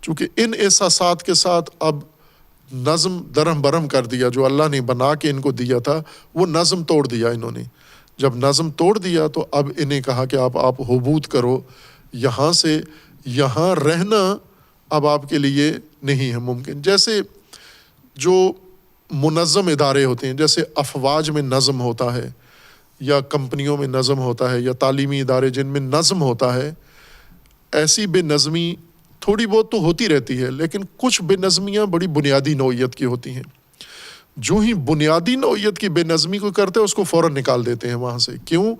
چونکہ ان احساسات کے ساتھ اب نظم درہم برہم کر دیا جو اللہ نے بنا کے ان کو دیا تھا، وہ نظم توڑ دیا انہوں نے۔ جب نظم توڑ دیا تو اب انہیں کہا کہ آپ حبوط کرو یہاں سے، یہاں رہنا اب آپ کے لیے نہیں ہے ممکن۔ جیسے جو منظم ادارے ہوتے ہیں، جیسے افواج میں نظم ہوتا ہے یا کمپنیوں میں نظم ہوتا ہے یا تعلیمی ادارے جن میں نظم ہوتا ہے، ایسی بے نظمی تھوڑی بہت تو ہوتی رہتی ہے، لیکن کچھ بے نظمیاں بڑی بنیادی نوعیت کی ہوتی ہیں۔ جو ہی بنیادی نوعیت کی بے نظمی کو کرتے ہیں اس کو فوراً نکال دیتے ہیں وہاں سے۔ کیوں؟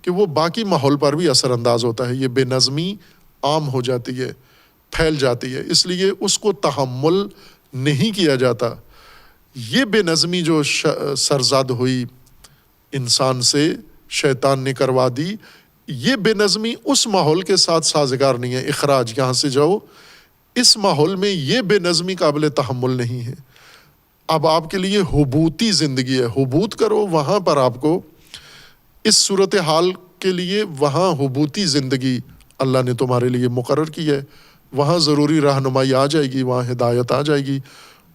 کہ وہ باقی ماحول پر بھی اثر انداز ہوتا ہے، یہ بے نظمی عام ہو جاتی ہے، پھیل جاتی ہے، اس لیے اس کو تحمل نہیں کیا جاتا۔ یہ بے نظمی جو سرزاد ہوئی انسان سے، شیطان نے کروا دی، یہ بے نظمی اس ماحول کے ساتھ سازگار نہیں ہے۔ اخراج، یہاں سے جاؤ، اس ماحول میں یہ بے نظمی قابل تحمل نہیں ہے۔ اب آپ کے لیے حبوطی زندگی ہے، حبوط کرو وہاں پر، آپ کو اس صورتحال کے لیے وہاں حبوطی زندگی اللہ نے تمہارے لیے مقرر کی ہے، وہاں ضروری رہنمائی آ جائے گی، وہاں ہدایت آ جائے گی،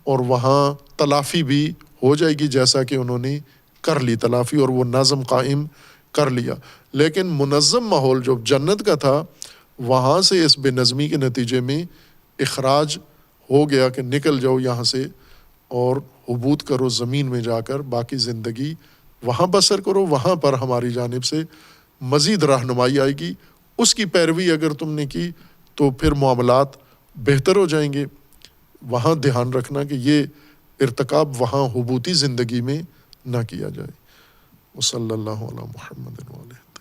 اور وہاں تلافی بھی ہو جائے گی جیسا کہ انہوں نے کر لی تلافی، اور وہ نظم قائم کر لیا۔ لیکن منظم ماحول جو جنت کا تھا، وہاں سے اس بے نظمی کے نتیجے میں اخراج ہو گیا کہ نکل جاؤ یہاں سے اور حبوط کرو زمین میں جا کر، باقی زندگی وہاں بسر کرو، وہاں پر ہماری جانب سے مزید رہنمائی آئے گی۔ اس کی پیروی اگر تم نے کی تو پھر معاملات بہتر ہو جائیں گے۔ وہاں دھیان رکھنا کہ یہ ارتکاب وہاں حبوطی زندگی میں نہ کیا جائے۔ وصلی اللہ علی محمد وعلیہ